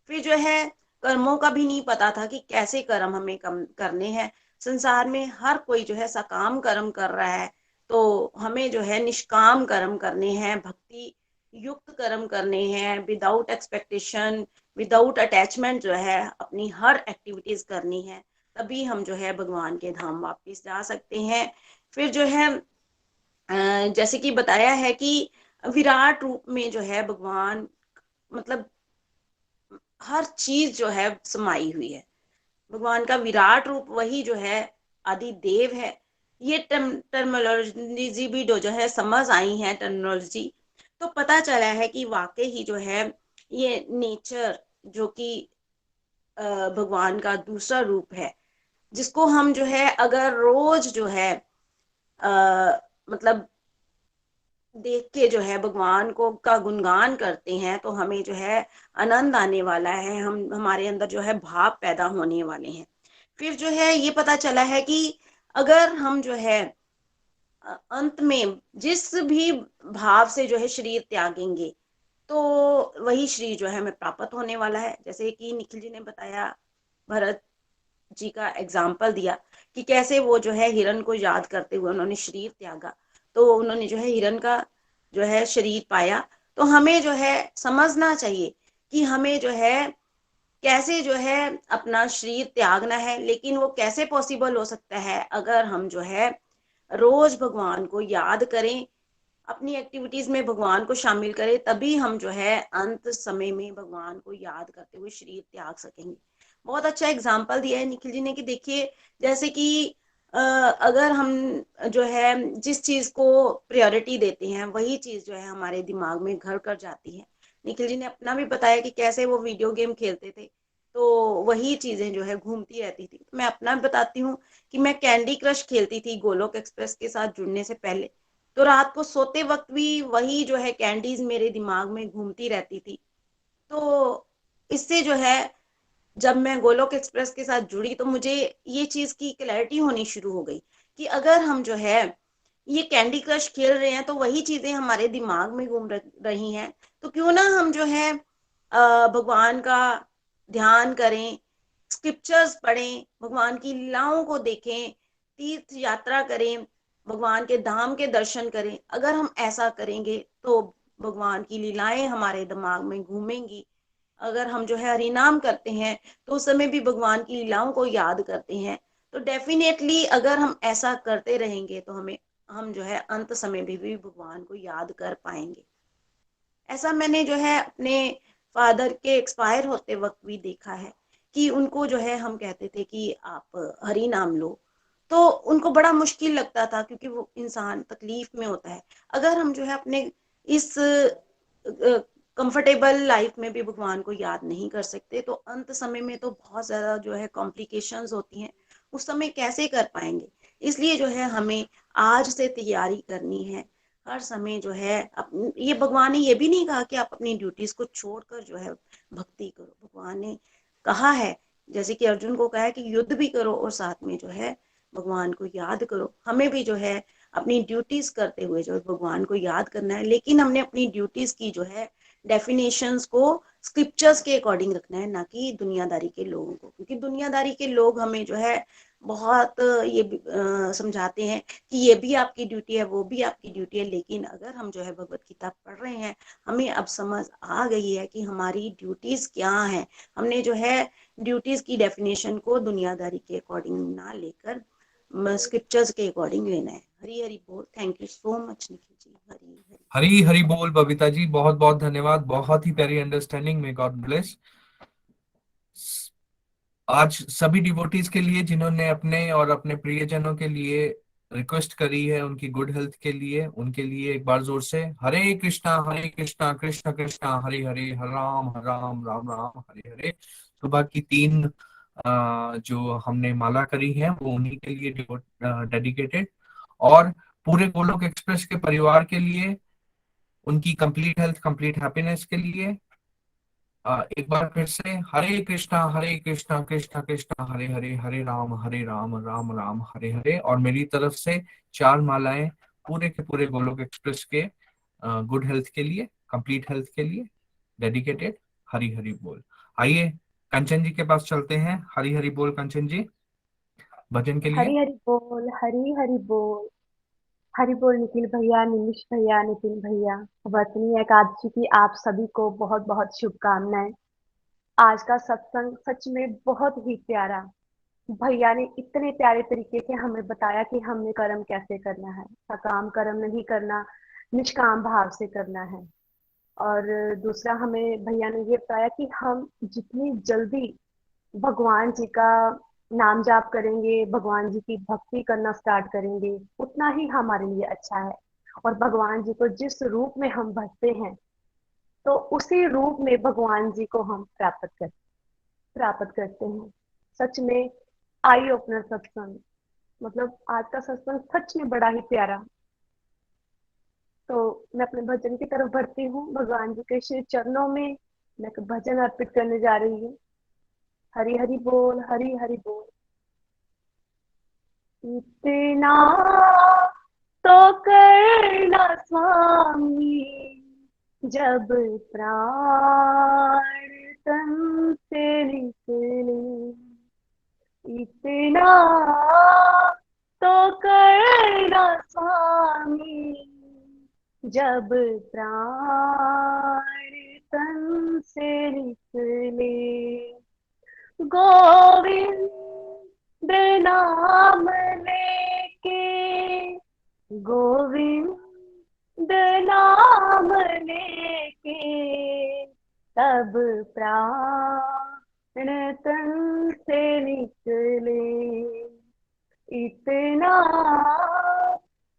फिर जो है कर्मों का भी नहीं पता था कि कैसे कर्म हमें करने हैं। संसार में हर कोई जो है सकाम कर्म कर रहा है, तो हमें जो है निष्काम कर्म करने हैं, भक्ति युक्त कर्म करने हैं, विदाउट एक्सपेक्टेशन, विदाउट अटैचमेंट जो है अपनी हर एक्टिविटीज करनी है। तभी हम जो है भगवान के धाम वापस जा सकते हैं। फिर जो है जैसे कि बताया है कि विराट रूप में जो है भगवान, मतलब हर चीज जो है समाई हुई है। भगवान का विराट रूप वही जो है आदि देव है। ये टर्मिनोलॉजी भी जो है समझ आई है टर्मिनोलॉजी, तो पता चला है कि वाकई ही जो है ये नेचर जो कि भगवान का दूसरा रूप है, जिसको हम जो है अगर रोज जो है मतलब देख के जो है भगवान को का गुणगान करते हैं, तो हमें जो है आनंद आने वाला है, हम हमारे अंदर जो है भाव पैदा होने वाले हैं। फिर जो है ये पता चला है कि अगर हम जो है अंत में जिस भी भाव से जो है शरीर त्यागेंगे, तो वही शरीर जो है हमें प्राप्त होने वाला है। जैसे कि निखिल जी ने बताया, भरत जी का एग्जाम्पल दिया कि कैसे वो जो है हिरण को याद करते हुए उन्होंने शरीर त्यागा, तो उन्होंने जो है हिरण का जो है शरीर पाया। तो हमें जो है समझना चाहिए कि हमें जो है कैसे जो है अपना शरीर त्यागना है। लेकिन वो कैसे पॉसिबल हो सकता है, अगर हम जो है रोज भगवान को याद करें, अपनी एक्टिविटीज में भगवान को शामिल करें, तभी हम जो है अंत समय में भगवान को याद करते हुए शरीर त्याग सकेंगे। बहुत अच्छा एग्जाम्पल दिया है निखिल जी ने कि देखिए जैसे कि अगर हम जो है जिस चीज को प्रायोरिटी देते हैं वही चीज जो है हमारे दिमाग में घर कर जाती है। निखिल जी ने अपना भी बताया कि कैसे वो वीडियो गेम खेलते थे, तो वही चीजें जो है घूमती रहती थी। मैं अपना भी बताती हूँ कि मैं कैंडी क्रश खेलती थी गोलोक एक्सप्रेस के साथ जुड़ने से पहले, तो रात को सोते वक्त भी वही जो है कैंडीज मेरे दिमाग में घूमती रहती थी। तो इससे जो है जब मैं गोलोक एक्सप्रेस के साथ जुड़ी तो मुझे ये चीज की क्लैरिटी होनी शुरू हो गई कि अगर हम जो है ये कैंडी क्रश खेल रहे हैं तो वही चीजें हमारे दिमाग में घूम रही हैं, तो क्यों ना हम जो है भगवान का ध्यान करें, स्क्रिप्चर्स पढ़ें, भगवान की लीलाओं को देखें, तीर्थ यात्रा करें, भगवान के धाम के दर्शन करें। अगर हम ऐसा करेंगे तो भगवान की लीलाएं हमारे दिमाग में घूमेंगी। अगर हम जो है हरि नाम करते हैं तो उस समय भी भगवान की लीलाओं को याद करते हैं, तो डेफिनेटली अगर हम ऐसा करते रहेंगे तो हम जो है अंत समय भी भगवान को याद कर पाएंगे। ऐसा मैंने जो है अपने फादर के एक्सपायर होते वक्त भी देखा है कि उनको जो है हम कहते थे कि आप हरि नाम लो, तो उनको बड़ा मुश्किल लगता था क्योंकि वो इंसान तकलीफ में होता है। अगर हम जो है अपने इस कंफर्टेबल लाइफ में भी भगवान को याद नहीं कर सकते, तो अंत समय में तो बहुत ज्यादा जो है कॉम्प्लिकेशंस होती हैं, उस समय कैसे कर पाएंगे। इसलिए जो है हमें आज से तैयारी करनी है। हर समय जो है ये भगवान ने ये भी नहीं कहा कि आप अपनी ड्यूटीज को छोड़कर जो है भक्ति करो। भगवान ने कहा है, जैसे कि अर्जुन को कहा है कि युद्ध भी करो और साथ में जो है भगवान को याद करो। हमें भी जो है अपनी ड्यूटीज करते हुए जो भगवान को याद करना है, लेकिन हमने अपनी ड्यूटीज की जो है डेफिनेशंस को स्क्रिप्चर्स के अकॉर्डिंग रखना है, ना कि दुनियादारी के लोगों को, क्योंकि दुनियादारी के लोग हमें जो है बहुत ये समझाते हैं कि ये भी आपकी ड्यूटी है, वो भी आपकी ड्यूटी है। लेकिन अगर हम जो है भगवत गीता पढ़ रहे हैं, हमें अब समझ आ गई है कि हमारी ड्यूटीज क्या हैं। हमने जो है ड्यूटीज की डेफिनेशन को दुनियादारी के अकॉर्डिंग ना लेकर स्क्रिप्चर्स के अकॉर्डिंग लेना है। हरी हरी बोल। Thank you so much Nikhil ji. Hari Hari.
Hari Hari बोल बबीता जी, बहुत बहुत धन्यवाद, बहुत ही प्यारी अंडरस्टैंडिंग, मे गॉड ब्लेस। आज सभी डिवोटीज के लिए जिन्होंने अपने और अपने प्रियजनों के लिए रिक्वेस्ट करी है, उनकी गुड हेल्थ के लिए, उनके लिए एक बार जोर से हरे कृष्णा कृष्ण कृष्णा हरे हरे, हरे राम राम राम हरे हरे। सुबह की 3 जो हमने माला करी है वो उन्हीं के लिए डेडिकेटेड, और पूरे गोलोक एक्सप्रेस के परिवार के लिए, उनकी कंप्लीट हेल्थ, कंप्लीट हैप्पीनेस के लिए एक बार फिर से हरे कृष्णा कृष्ण कृष्ण हरे हरे, हरे राम राम राम हरे हरे। और मेरी तरफ से 4 मालाएं पूरे के पूरे गोलोक एक्सप्रेस के गुड हेल्थ के लिए, कंप्लीट हेल्थ के लिए डेडिकेटेड। हरी हरी बोल। आइए कंचन जी के पास चलते हैं। हरी हरी बोल कंचन जी, भजन के लिए।
हरी हरी बोल, हरी हरी बोल। हरी बोल निखिल भैया, निमिष भैया, नितिन भैया। वर्तनी एकादशी की आप सभी को बहुत बहुत शुभकामनाएं। आज का सत्संग सच में बहुत ही प्यारा। भैया ने इतने प्यारे तरीके से हमें बताया कि हमने कर्म कैसे करना है। सकाम कर्म नहीं करना, निष्काम भाव से करना है। और दूसरा हमें भैया ने ये बताया कि हम जितनी जल्दी भगवान जी का नाम जाप करेंगे, भगवान जी की भक्ति करना स्टार्ट करेंगे, उतना ही हमारे लिए अच्छा है। और भगवान जी को जिस रूप में हम भजते हैं, तो उसी रूप में भगवान जी को हम प्राप्त करते हैं। सच में आई ओपनर सत्संग, मतलब आज का सत्संग सच में बड़ा ही प्यारा। तो मैं अपने भजन की तरफ बढ़ती हूँ। भगवान जी के श्री चरणों में मैं एक भजन अर्पित करने जा रही हूँ। हरि हरि बोल, हरि हरि बोल। इतना तो करना स्वामी, जब प्राण तन से निकले। इतना तो करना स्वामी, जब प्राण तन से निकले। गोविंद नाम लेके, गोविंद नाम लेके, तब प्राण तन से निकले। इतना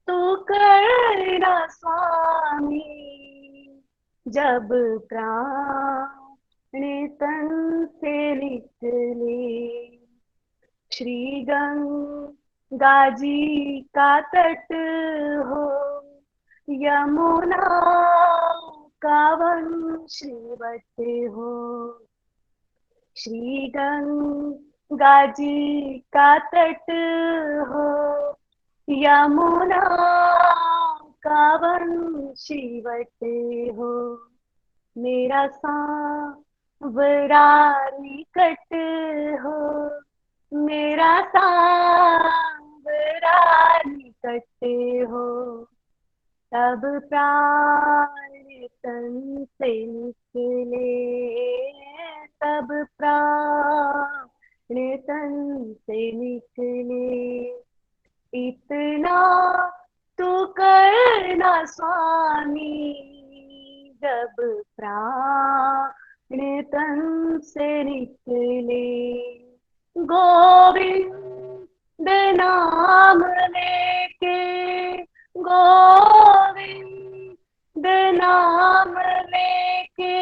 तू करना स्वामी, जब प्राण तन से निकले। श्री गंगा जी का तट हो, यमुना का वन श्रीवट हो। श्री गंगा जी का तट हो, यमुना का वन श्रीवट हो। मेरा सांवरा निकट हो, मेरा सांवरा निकट हो, तब प्राण तन से निकले। तब प्राण तन से निकले। इतना तू करना स्वामी, जब प्राण तन से निकले। गोविंद नाम लेके, गोविंद नाम लेके,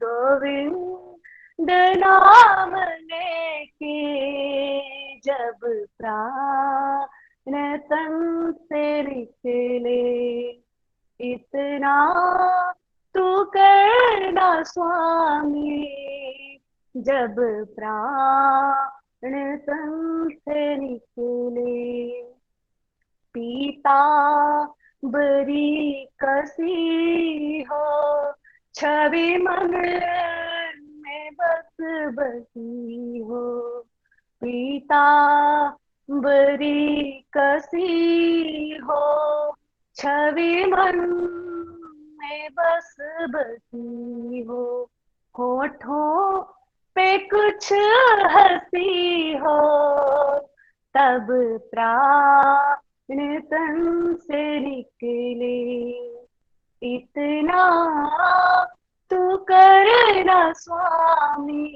गोविंद नाम लेके, जब प्राण तन से निकले। इतना तू करना स्वामी, जब प्राण तन से निकले। पीता बरी कसी हो छवि मन में बस बसी हो, पीता बरी कसी हो छवि मन में बस बसी हो, होठों पे कुछ हंसी हो तब प्राण तन से निकले, इतना तू करना स्वामी,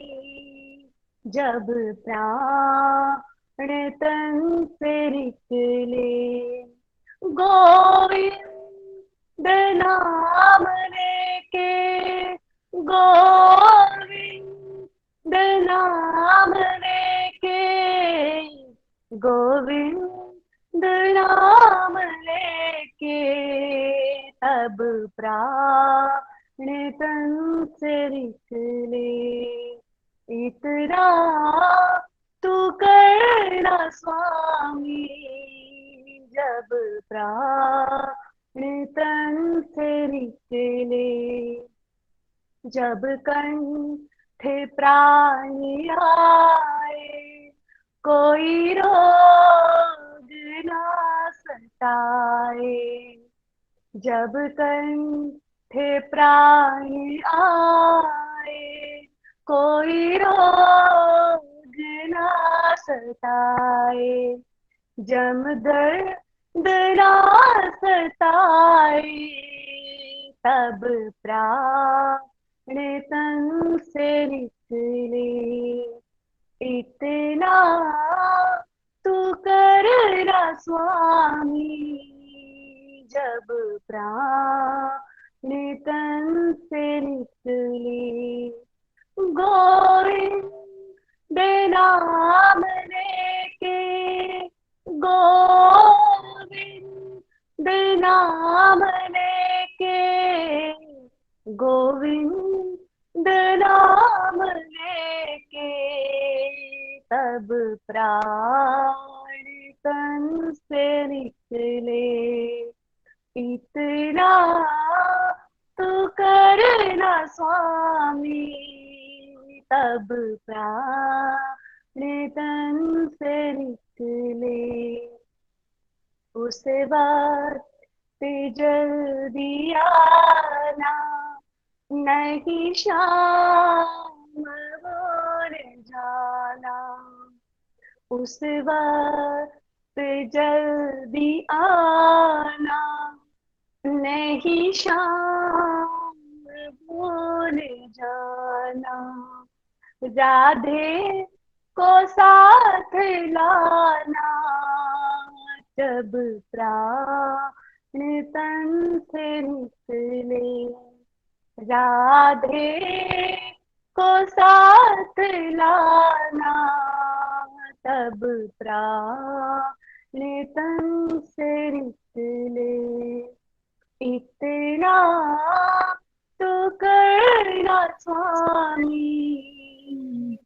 जब प्राण तन से निकले, गोविंद नाम लेके, गोविंद नाम लेके, गोविंद नाम लेके, तब प्राण तन से निकले, इतना तू करना स्वामी, जब प्राण तन से निकले, जब कंठे प्राण आए कोई रोग ना सताए, जब कंठे प्राण आए कोई रोग ना सताए, जम दर्द ना सताए, तब प्राण तन से निकले, इतना तू करना स्वामी, जब प्राण तन से निकले, गोविंद नाम लेके, गोविंद नाम लेके, गोविंद नाम लेके, तब प्राण तन से निकले, इतना तू करना स्वामी, तब प्राण तन से निकले, उस वक्त जल्दी आना नहीं शाम बोल जाना, उस वक्त जल्दी आना नहीं शाम भूल जाना, राधे को साथ लाना, जब प्राण तन से निकले, राधे को साथ लाना, तब प्राण तन से निकले, इतना तो करना स्वामी,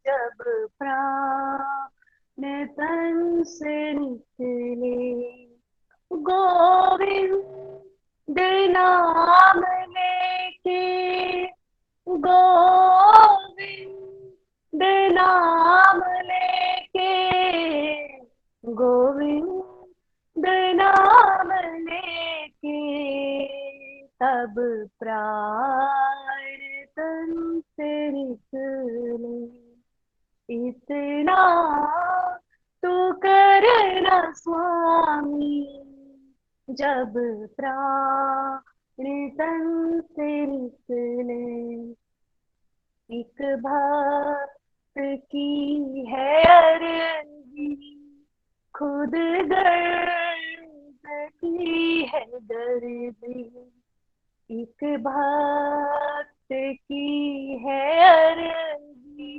जब प्राण तन से निकले, गोविंद नाम लेके, गोविंद नाम लेके, गोविंद नाम लेके, तब प्राण तन से निकले, इतना तू करना स्वामी, जब प्राण तन से निकले, एक भक्त की है अर्जी, खुद गर्द की है दर्दी, एक भक्त की है अर्जी,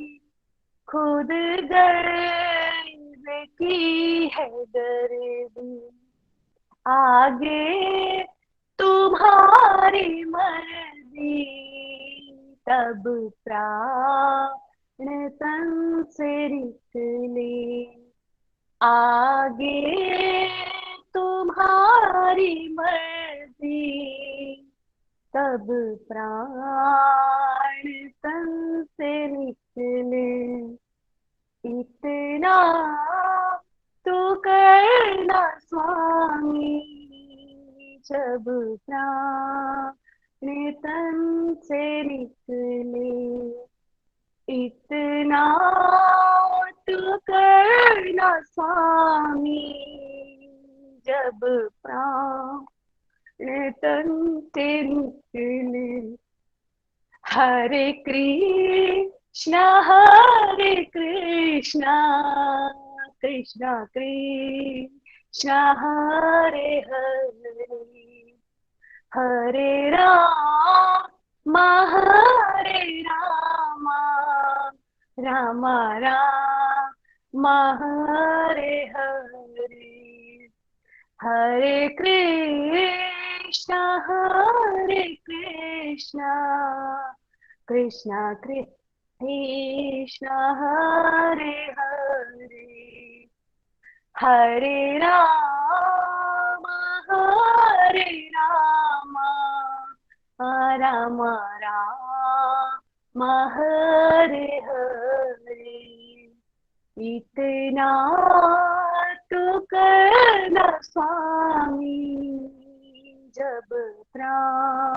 खुद गर्द की है दर्दी, आगे तुम्हारी मर्जी, तब प्राण तन से निकले, आगे तुम्हारी मर्जी, तब प्राण तन से निकले, इतना तो करना स्वामी, जब प्राण तन से निकले, इतना तो करना स्वामी, जब प्राण तन से निकले। हरे कृष्णा कृष्णा कृष्णा हरे हरे, हरे राम राम राम हरे हरे, हरे कृष्णा कृष्णा कृष्णा हरे हरे, हरे राम राम राम हरे हरे, इतना तो करना स्वामी, जब प्राण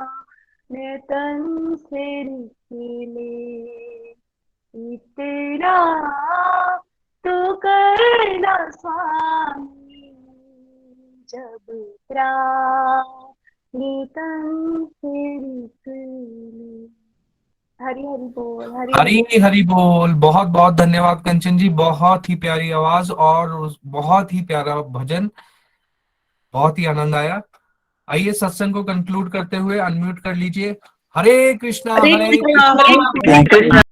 तन से निकले, इतना तो करना स्वामी, जब प्राण तन से निकले। हरि हरि बोल,
हरी हरी बोल। बहुत बहुत धन्यवाद कंचन जी, बहुत ही प्यारी आवाज और बहुत ही प्यारा भजन, बहुत ही आनंद आया। आइए सत्संग को कंक्लूड करते हुए अनम्यूट कर लीजिए। हरे कृष्णा हरे कृष्णा।